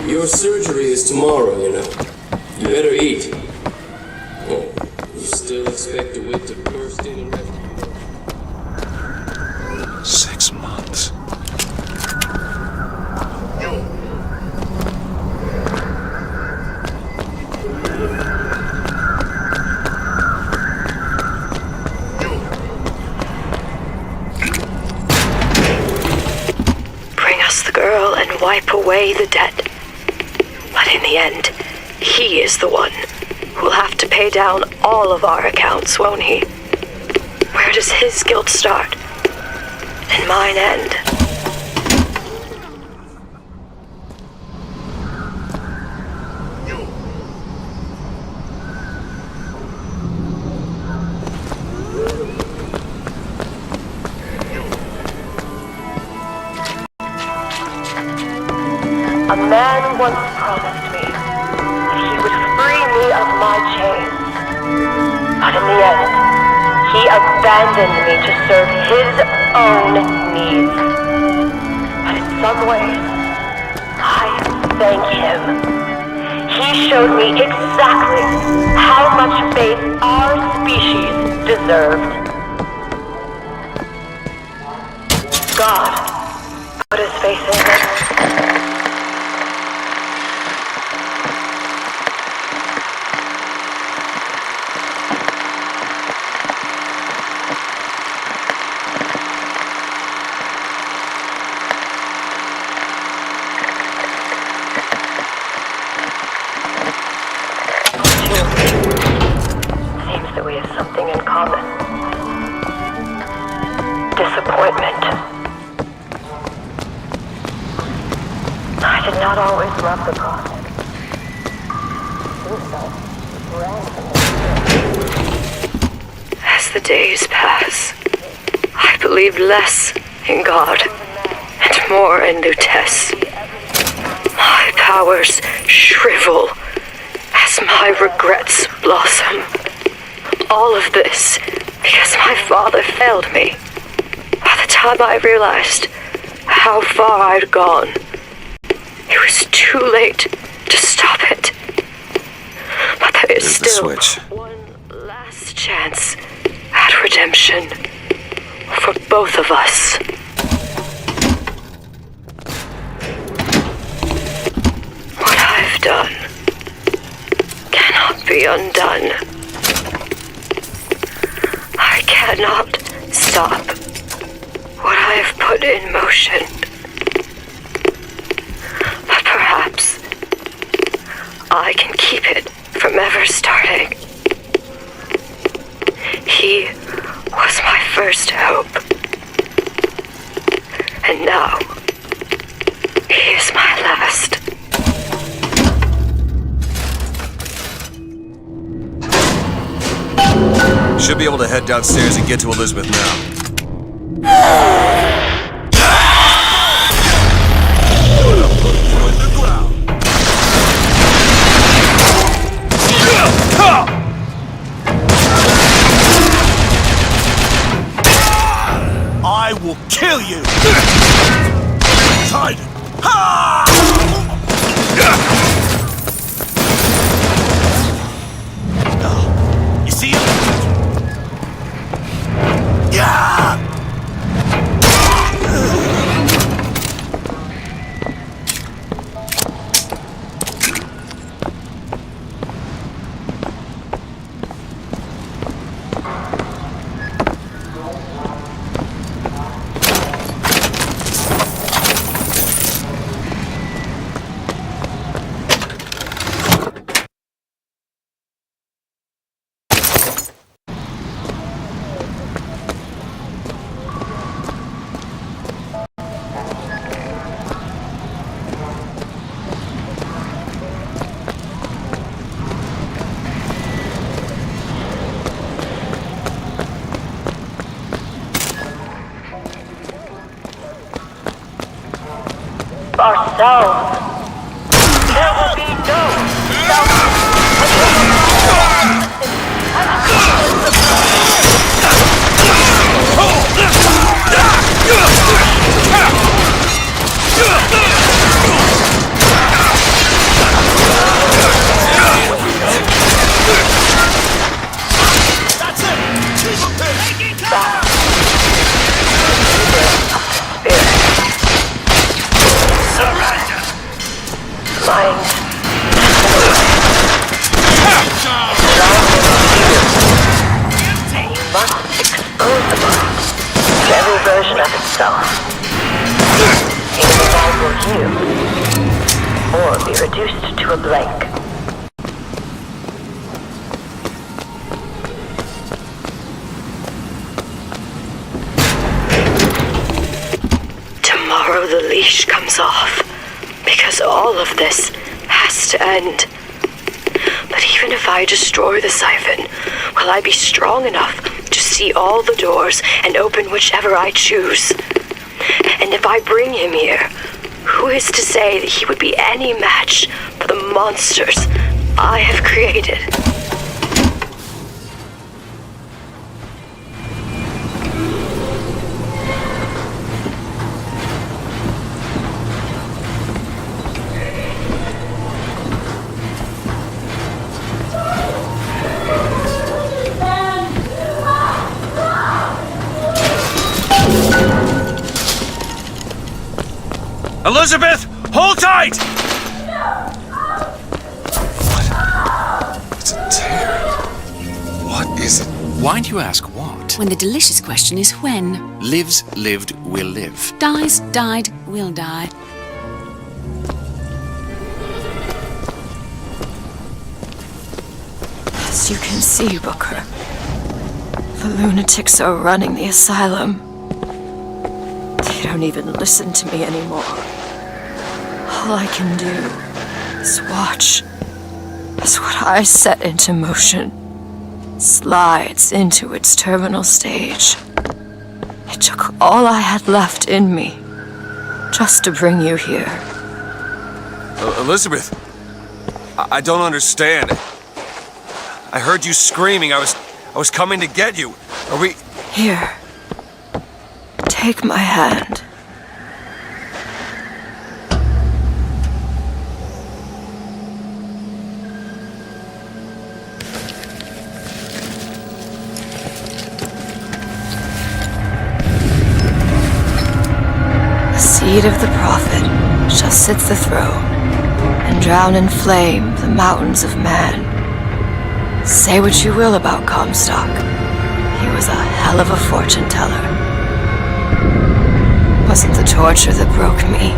Your surgery is tomorrow, you know. You better eat. Oh, you still expect DeWitt to burst in and rescue you? 6 months. Bring us the girl and wipe away the debt. But in the end, he is the one who'll have to pay down all of our accounts, won't he? Where does his guilt start and mine end? A man once promised me that he would free me of my chains. But in the end, he abandoned me to serve his own needs. But in some ways, I thank him. He showed me exactly how much faith our species deserved. God put his faith in him. Seems that we have something in common. Disappointment. I did not always love the prophet. Suicide ran from his spirit. believed less in God and more in Lutece. My powers shrivel as my regrets blossom. All of this because my father failed me. By the time I realized how far I'd gone, it was too late to stop it. But there is There's still the switch. one last chance at redemption for both of us. What I've done cannot be undone. I cannot stop what I have put in motion. But perhaps I can keep it from ever starting. He was my first hope. And now, he is my last. Should be able to head downstairs and get to Elizabeth now. I will kill you! Titan! You see him? Yeah! Ourselves. There will be no That's it! Keep him pace! Mind. And he must expose the mind to every version of itself. Either the mind will heal, or be reduced to a blank. Tomorrow the leash comes off. Because all of this has to end. But even if I destroy the siphon, will I be strong enough to see all the doors and open whichever I choose? And if I bring him here, who is to say that he would be any match for the monsters I have created? Elizabeth, hold tight! It's a tear. What is it? Why do you ask what? When the delicious question is when. Lives, lived, will live. Dies, died, will die. As you can see, Booker, the lunatics are running the asylum. They don't even listen to me anymore. All I can do is watch as what I set into motion slides into its terminal stage. It took all I had left in me just to bring you here. Elizabeth, I don't understand. I heard you screaming. I was coming to get you. Are we... Here. Take my hand. The seed of the prophet shall sit the throne, and drown in flame the mountains of man. Say what you will about Comstock. He was a hell of a fortune teller. Wasn't the torture that broke me.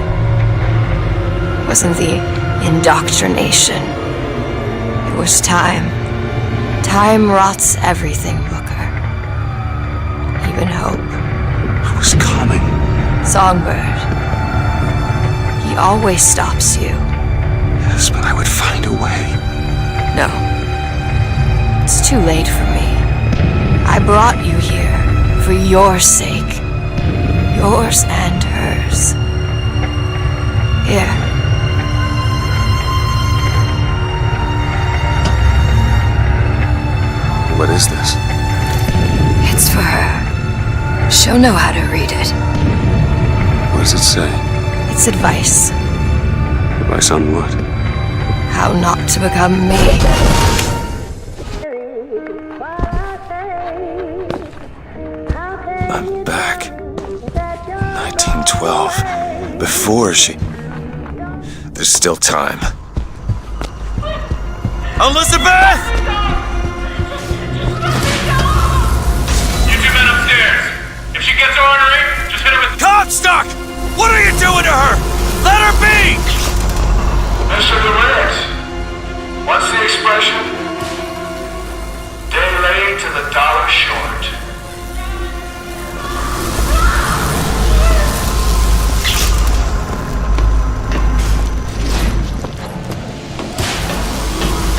Wasn't the indoctrination. It was time. Time rots everything, Booker. Even hope. I was coming. Songbird. He always stops you. Yes, but I would find a way. No. It's too late for me. I brought you here for your sake. Yours and hers. Here. What is this? It's for her. She'll know how to read it. What does it say? It's advice. Advice on what? How not to become me. I'm back. 1912. Before she... There's still time. Elizabeth! You two men upstairs. If she gets ornery, just hit her with... Comstock! What are you doing to her? Let her be! Mr. DeWitt, what's the expression? Day late and the dollar short.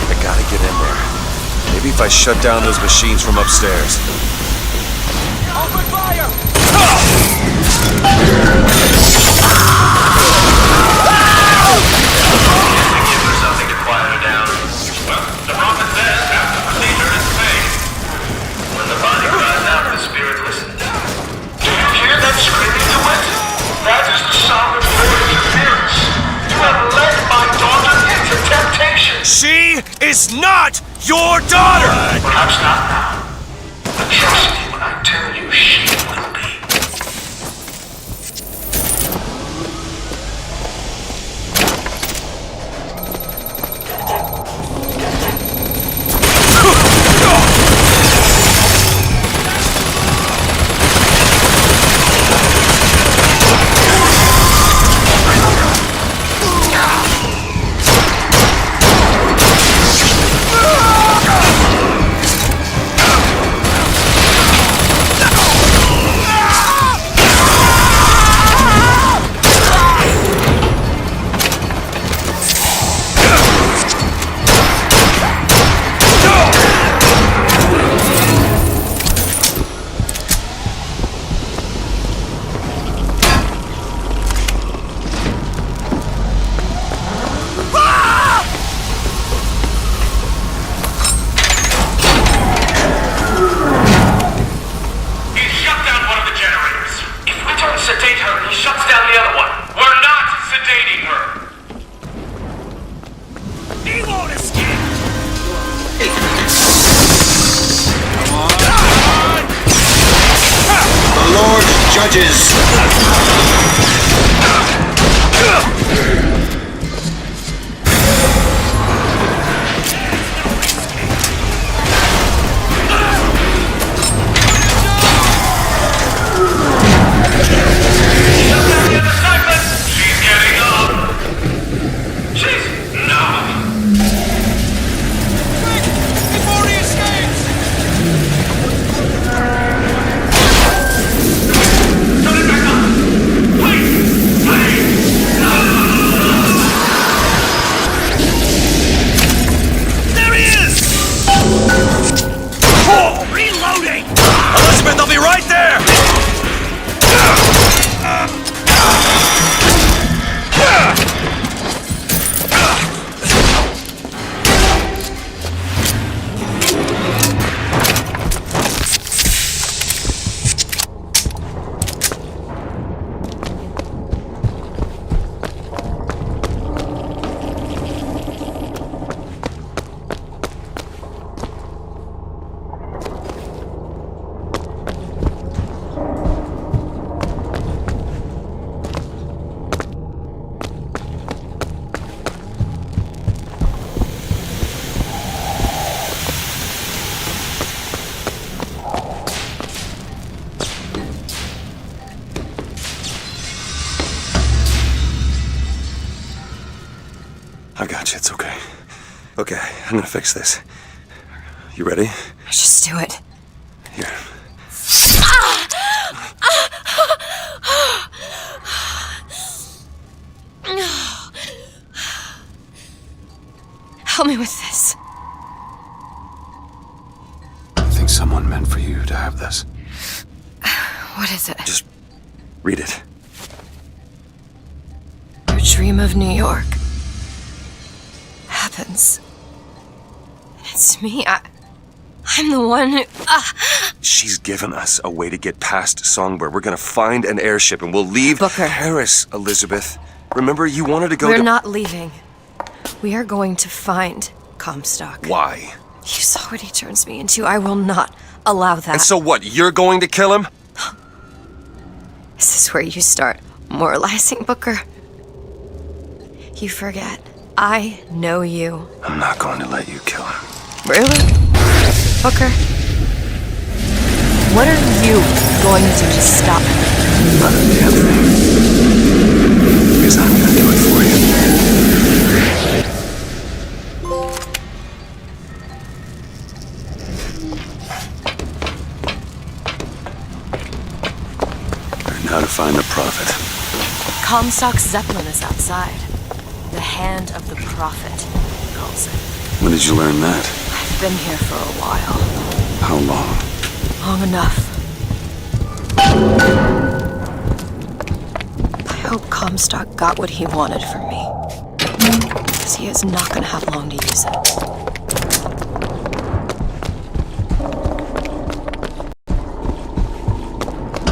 I gotta get in there. Maybe if I shut down those machines from upstairs. Open fire! Give her something to quiet her down. Well, the prophet says half the procedure is paid. When the body cries out, the spirit listens. Do you hear that screaming to it? That is the sound of your interference. You have led my daughter into temptation. She is not your daughter! Perhaps not now. But trust me when I tell you she will be. Judges! It's okay. Okay, I'm gonna fix this. You ready? Just do it. Here. Help me with this. I think someone meant for you to have this. What is it? Just read it. Your dream of New York happens. It's me. I'm the one who... She's given us a way to get past Songbird. We're gonna find an airship and we'll leave Paris, Elizabeth. Remember, you wanted to go We're to... not leaving. We are going to find Comstock. Why? You saw what he turns me into. I will not allow that. And so what, you're going to kill him? This is where you start moralizing, Booker. You forget. I know you. I'm not going to let you kill him. Really? Booker? What are you going to do to stop him? Not a damn thing. Because I'm gonna do it for you. Now to find the Prophet. Comstock's Zeppelin is outside. The hand of the Prophet, he calls it. When did you learn that? I've been here for a while. How long? Long enough. I hope Comstock got what he wanted from me. Because he is not going to have long to use it.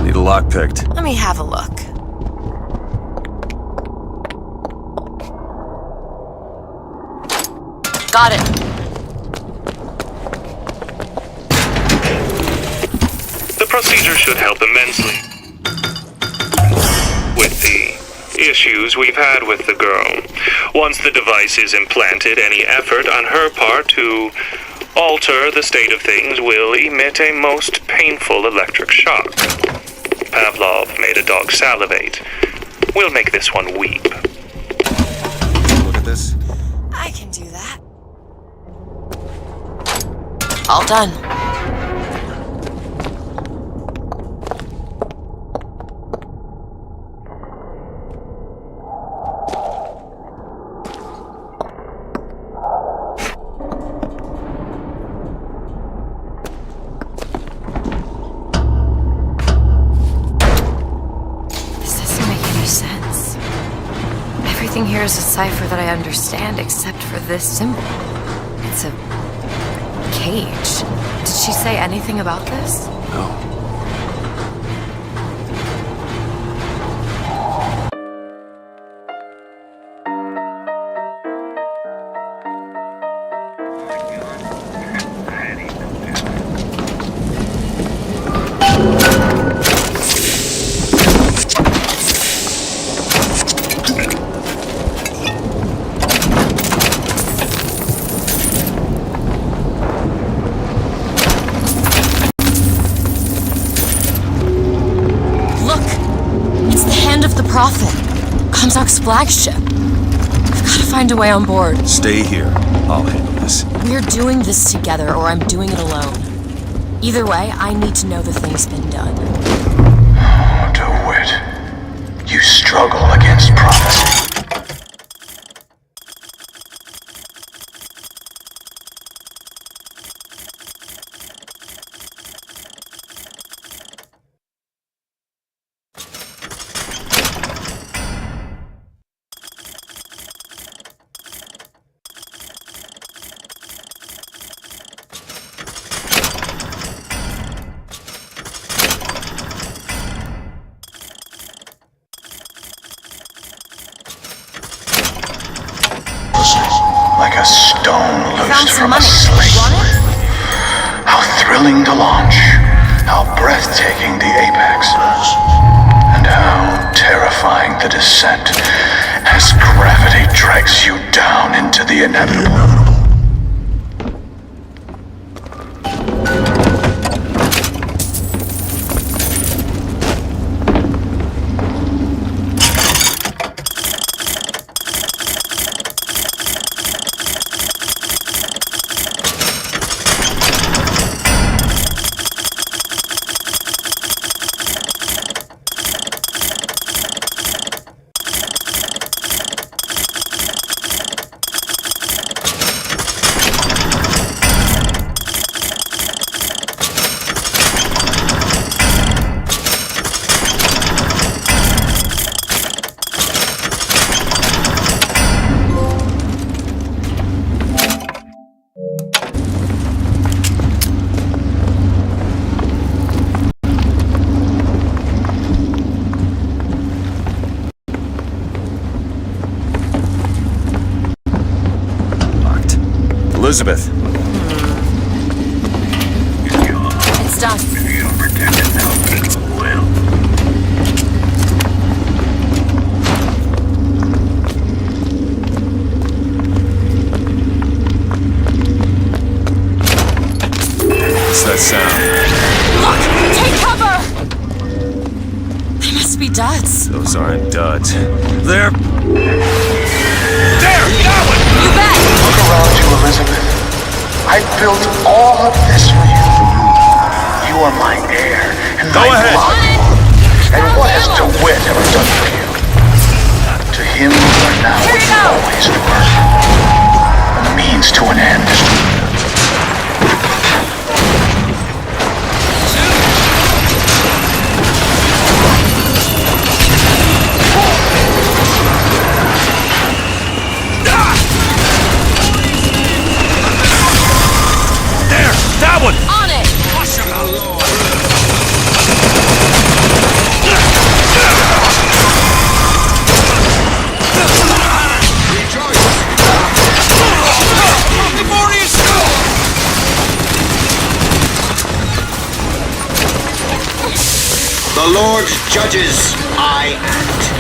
Need a lock picked. Let me have a look. Got it. The procedure should help immensely. With the issues we've had with the girl. Once the device is implanted, any effort on her part to alter the state of things will emit a most painful electric shock. Pavlov made a dog salivate. We'll make this one weep. Look at this. I can do that. All done. Everything here is a cipher that I understand except for this symbol. It's a cage. Did she say anything about this? No. Prophet. Comstock's flagship. We've got to find a way on board. Stay here. I'll handle this. We're doing this together, or I'm doing it alone. Either way, I need to know the thing's been done. DeWitt, you struggle against prophecy. Like a stone loosed from a sling. How thrilling to launch. How breathtaking the apex. And how terrifying the descent as gravity drags you down into the inevitable. Elizabeth. It's done. If you don't protect it now, people will. What's that sound? Look! Take cover! They must be duds. Those aren't duds. They're... There! That one! You bet! Look around you, Elizabeth. I built all of this for you. You are my heir, and Go my ahead. blood. And what has DeWitt ever done for you? To him, you are now what you always were. A means to an end. That one! On it! The Lord judges, I act.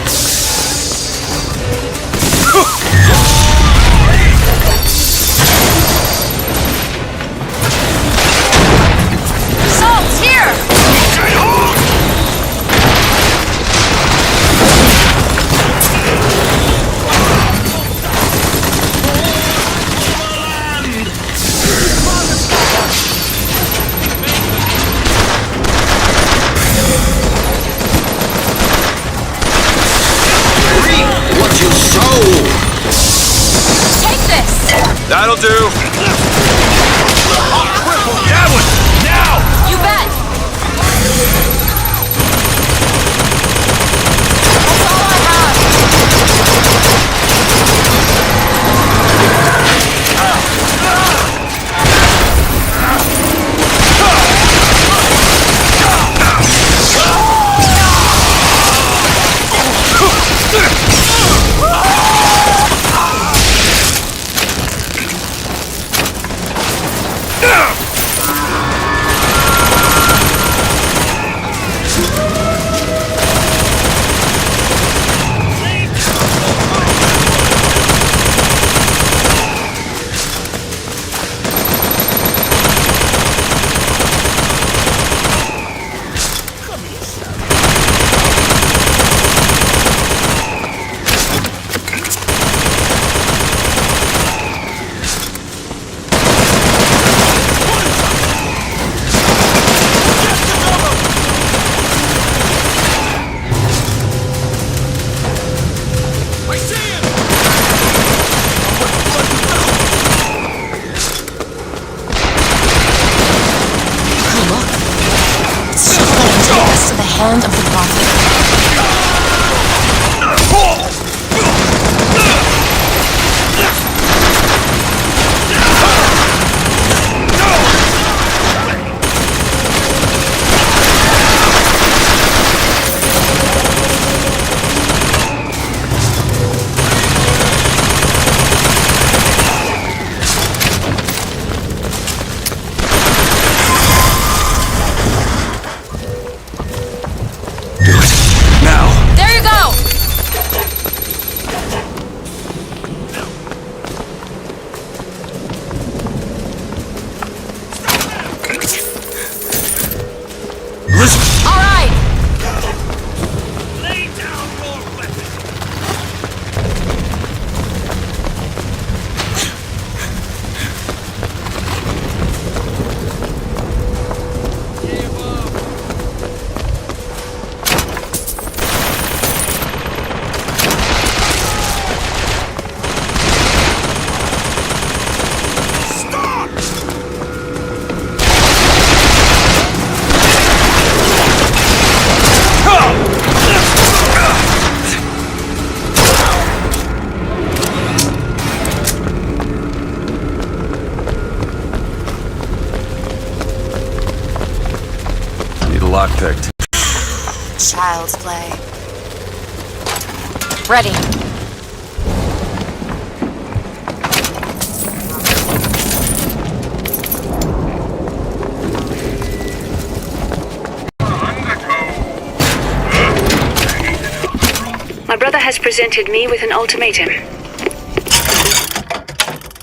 Salt's here! Reap what you sow. Take this! That'll do. That one! Now! You bet! That's all I have! To the hand of the prophet. There you go! Elizabeth! All right! Lay down your weapon! Lock picked. Child's play. Ready. My brother has presented me with an ultimatum.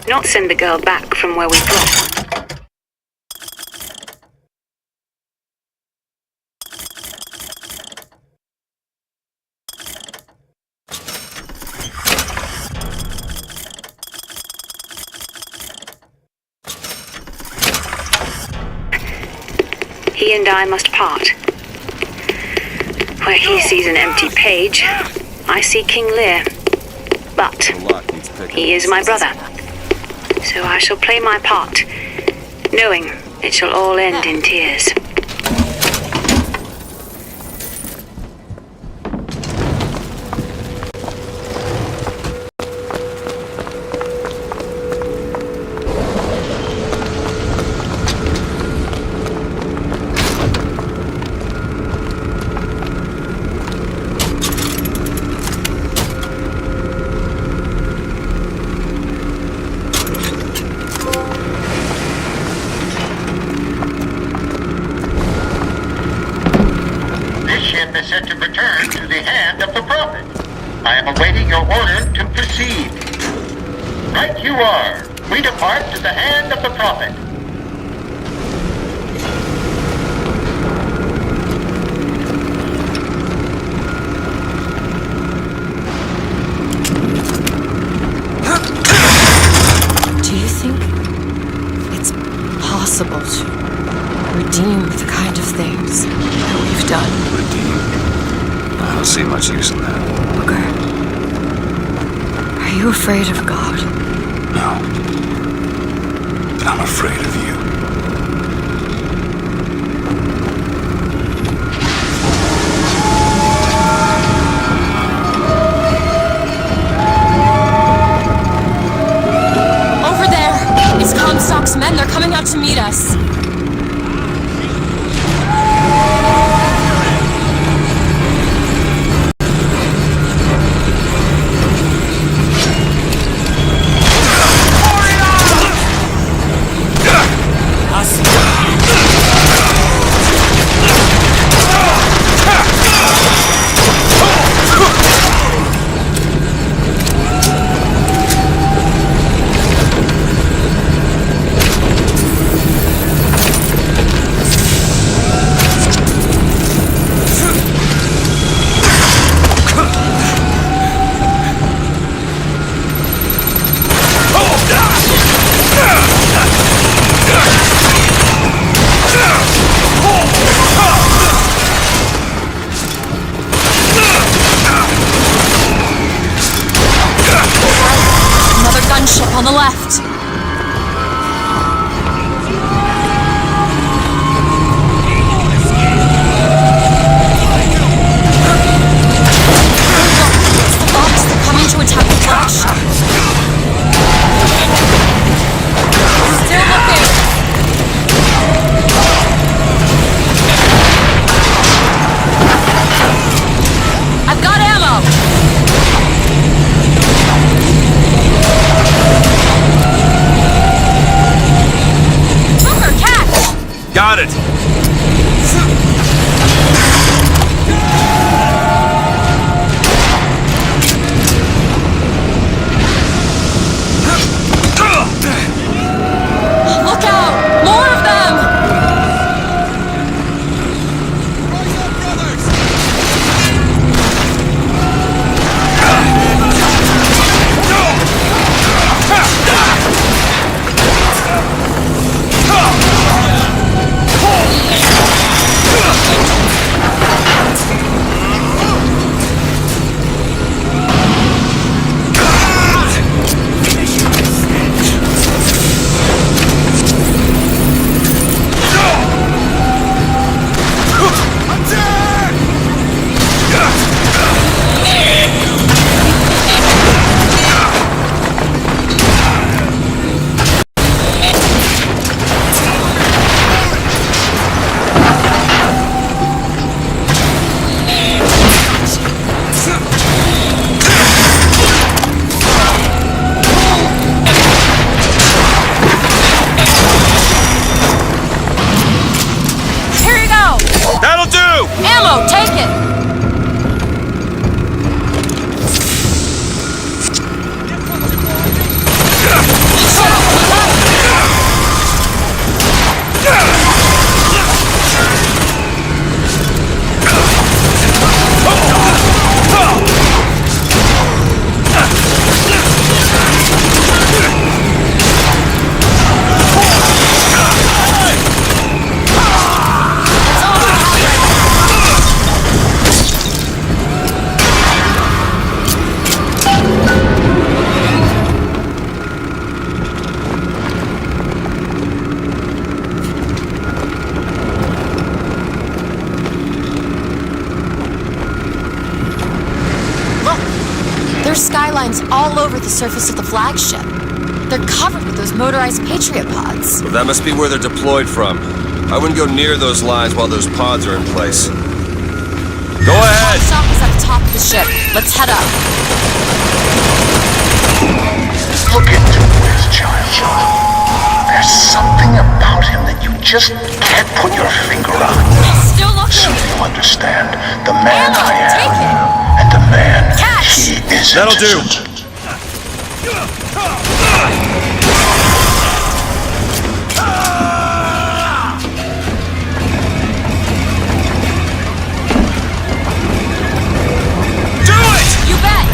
Not send the girl back from where we brought. He and I must part. Where he sees an empty page, I see King Lear. But he is my brother. So I shall play my part, knowing it shall all end in tears. Is set to return to the hand of the Prophet. I am awaiting your order to proceed. Right you are. We depart to the hand of the Prophet. Do you think it's possible to redeem the kind of things that we've done? Redeem? I don't see much use in that. Booker, are you afraid of God? No. But I'm afraid of you. Over there! It's Comstock's men. They're coming out to meet us. On the left. It's the box. They're coming to attack the flagship. Still looking. I've got ammo. Got it! Look out! More of them! That'll do! Ammo, take it! skylines all over the surface of the flagship. They're covered with those motorized Patriot pods. Well, that must be where they're deployed from. I wouldn't go near those lines while those pods are in place. Go ahead! Comstock is at the top of the ship. Let's head up. Look into this child. There's something about him that you just can't put your finger on. Still looking. Soon you'll understand the man I am and the man he isn't. That'll do. You bet!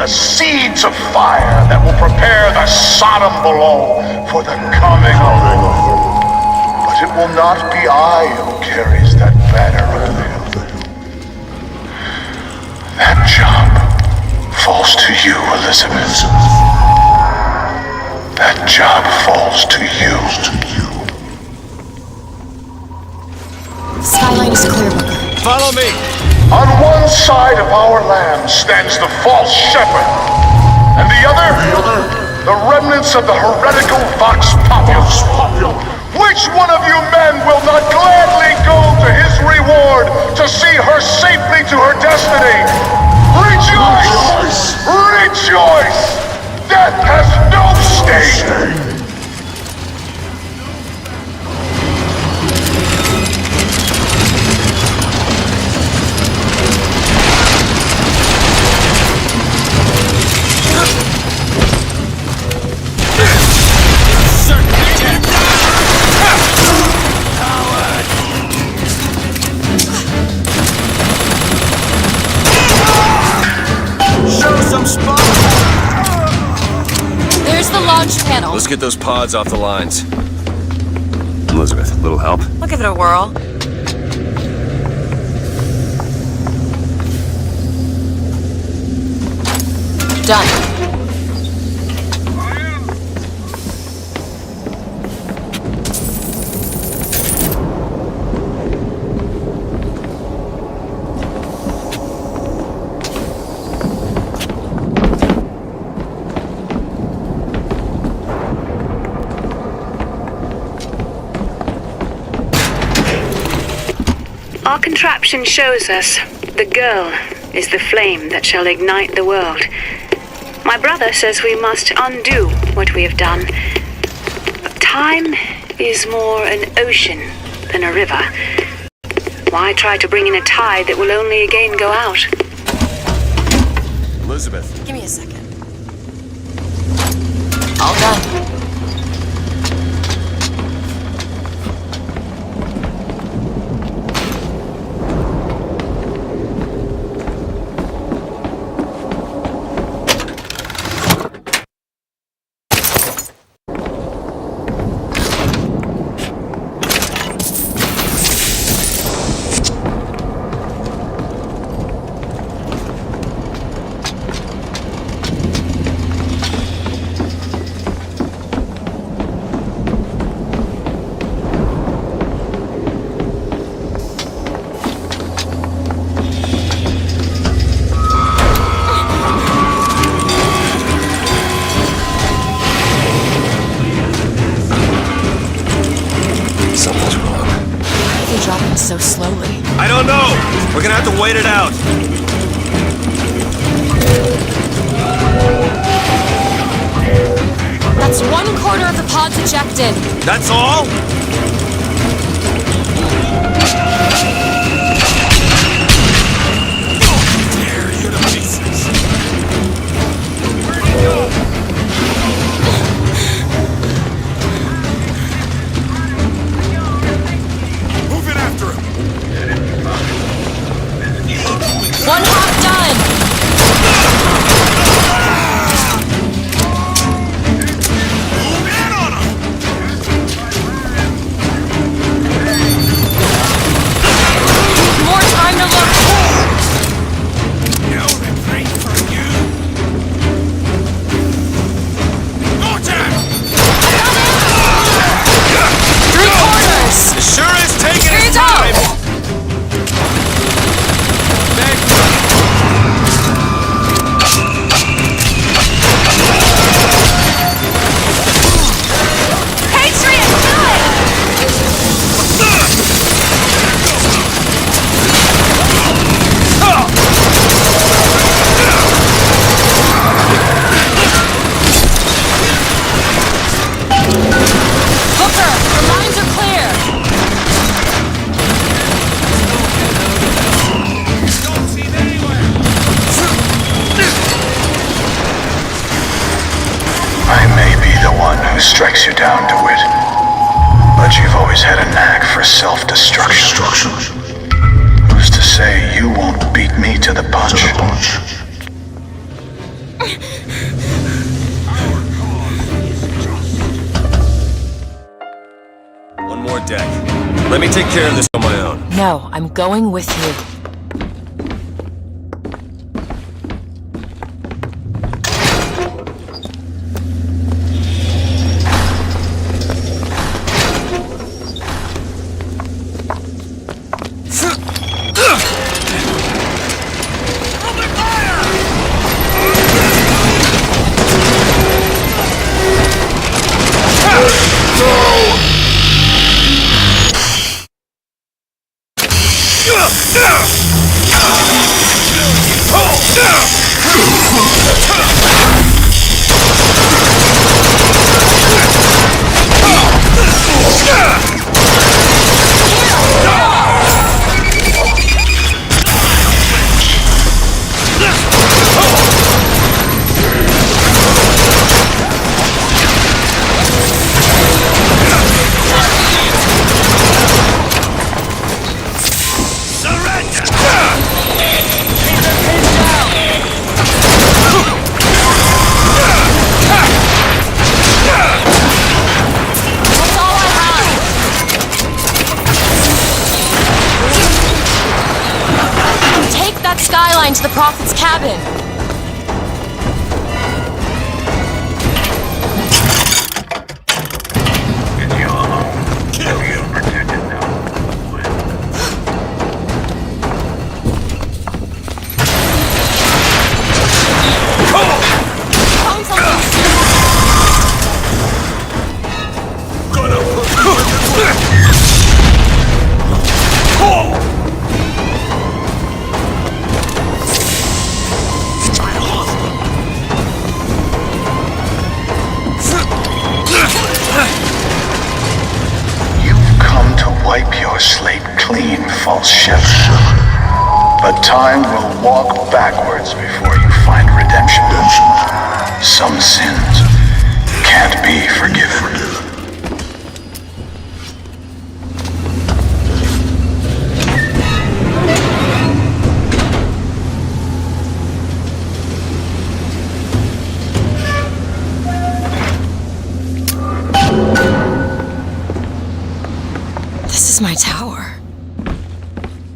the seeds of fire that will prepare the Sodom below for the coming of the Lord. But it will not be I who carries that banner of the hill. That job falls to you, Elizabeth. That job falls to you. Skyline is clear, Booker. Follow me! On one side of our land stands the false shepherd, and the other, the remnants of the heretical Vox Populus. Which one of you men will not gladly go to his reward to see her safely to her destiny? Rejoice! Rejoice! Death has no sting! There's the launch panel. Let's get those pods off the lines. Elizabeth, little help? I'll give it a whirl. Done. Our contraption shows us the girl is the flame that shall ignite the world. My brother says we must undo what we have done. But time is more an ocean than a river. Why try to bring in a tide that will only again go out? Elizabeth. Give me a second. All done. So slowly. I don't know! We're gonna have to wait it out. That's 1/4 of the pods ejected. That's all? Tear you to pieces. Where'd he go? One half done! Move in on him! deck. Let me take care of this on my own. No, I'm going with you. Skyline to the Prophet's cabin. It's you alone. You feel protected now. Wipe your slate clean, false shepherd. But time will walk backwards before you find redemption. Some sins can't be forgiven. This is my tower.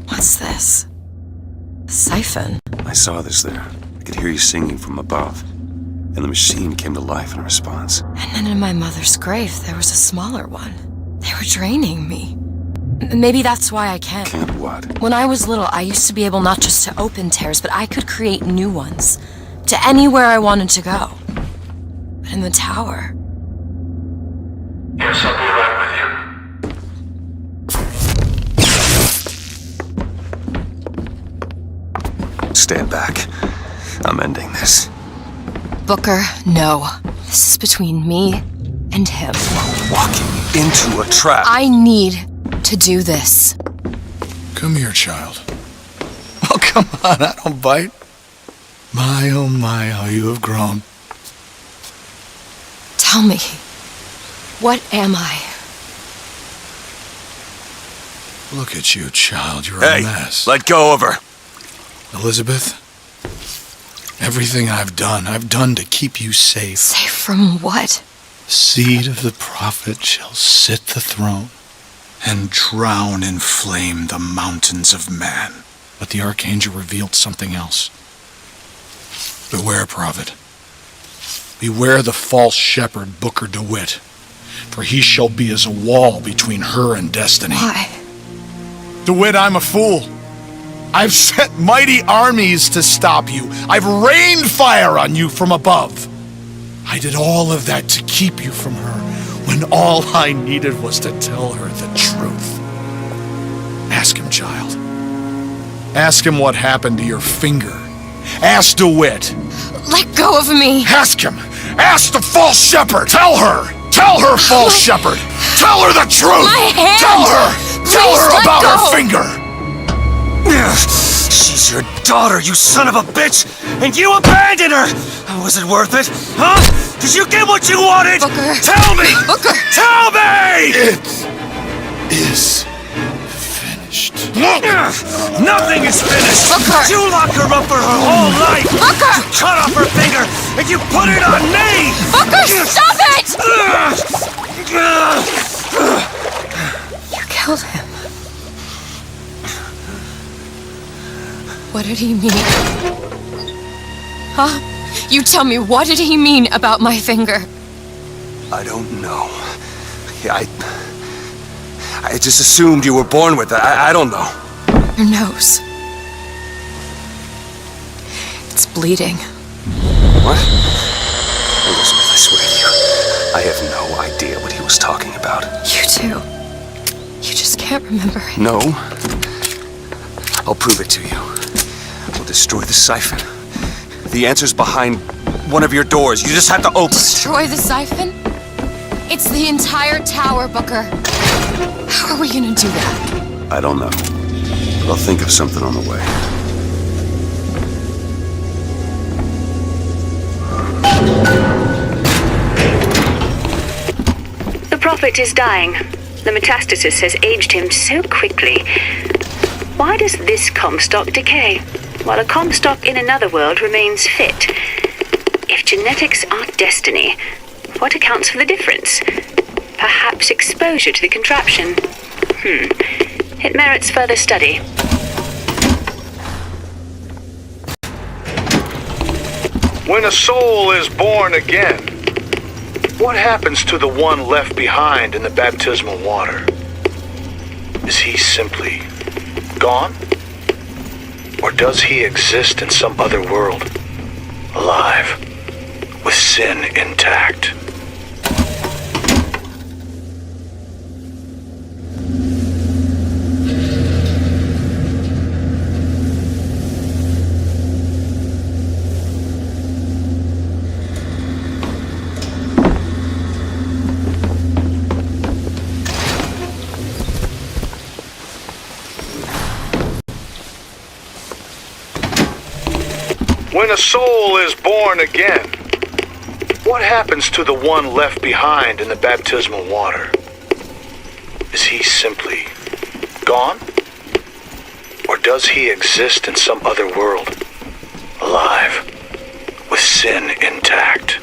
What's this? A siphon. I saw this there. I could hear you singing from above. And the machine came to life in response. And then in my mother's grave, there was a smaller one. They were draining me. Maybe that's why I can't. Can't what? When I was little, I used to be able not just to open tears, but I could create new ones. To anywhere I wanted to go. But in the tower... Yes, I'll be right with you. Stand back. I'm ending this. Booker, no. This is between me and him. We're walking into a trap. I need to do this. Come here, child. Oh, come on, I don't bite. My, oh my, how you have grown. Tell me, what am I? Look at you, child. You're Hey, a mess. let go of her. Elizabeth, everything I've done to keep you safe. Safe from what? The seed of the prophet shall sit the throne and drown in flame the mountains of man. But the archangel revealed something else. Beware, prophet. Beware the false shepherd, Booker DeWitt, for he shall be as a wall between her and destiny. Why? DeWitt, I'm a fool. I've sent mighty armies to stop you. I've rained fire on you from above. I did all of that to keep you from her, when all I needed was to tell her the truth. Ask him, child. Ask him what happened to your finger. Ask DeWitt. Let go of me. Ask him. Ask the false shepherd. Tell her. Tell her, false shepherd. Tell her the truth. My hand. Tell her. Tell Please, her let about go. her finger. She's your daughter, you son of a bitch! And you abandoned her! Was it worth it? Huh? Did you get what you wanted? Booker. Tell me! Booker. Tell me! It is finished. Nothing is finished! Booker. You locked her up for her whole life! Booker. You cut off her finger, and you put it on me! Booker, stop it! did he mean? Huh? You tell me, what did he mean about my finger? I don't know. Yeah, I just assumed you were born with it. I don't know. Your nose. It's bleeding. What? Elizabeth, I swear to you, I have no idea what he was talking about. You do. You just can't remember it. No. I'll prove it to you. We'll destroy the siphon. The answer's behind one of your doors. You just have to open it. Destroy the siphon? It's the entire tower, Booker. How are we gonna do that? I don't know. But I'll think of something on the way. The Prophet is dying. The metastasis has aged him so quickly. Why does this Comstock decay, while a Comstock in another world remains fit? If genetics are destiny, what accounts for the difference? Perhaps exposure to the contraption. It merits further study. When a soul is born again, what happens to the one left behind in the baptismal water? Is he simply gone? Or does he exist in some other world, alive, with sin intact? When a soul is born again, what happens to the one left behind in the baptismal water? Is he simply gone? Or does he exist in some other world, alive, with sin intact?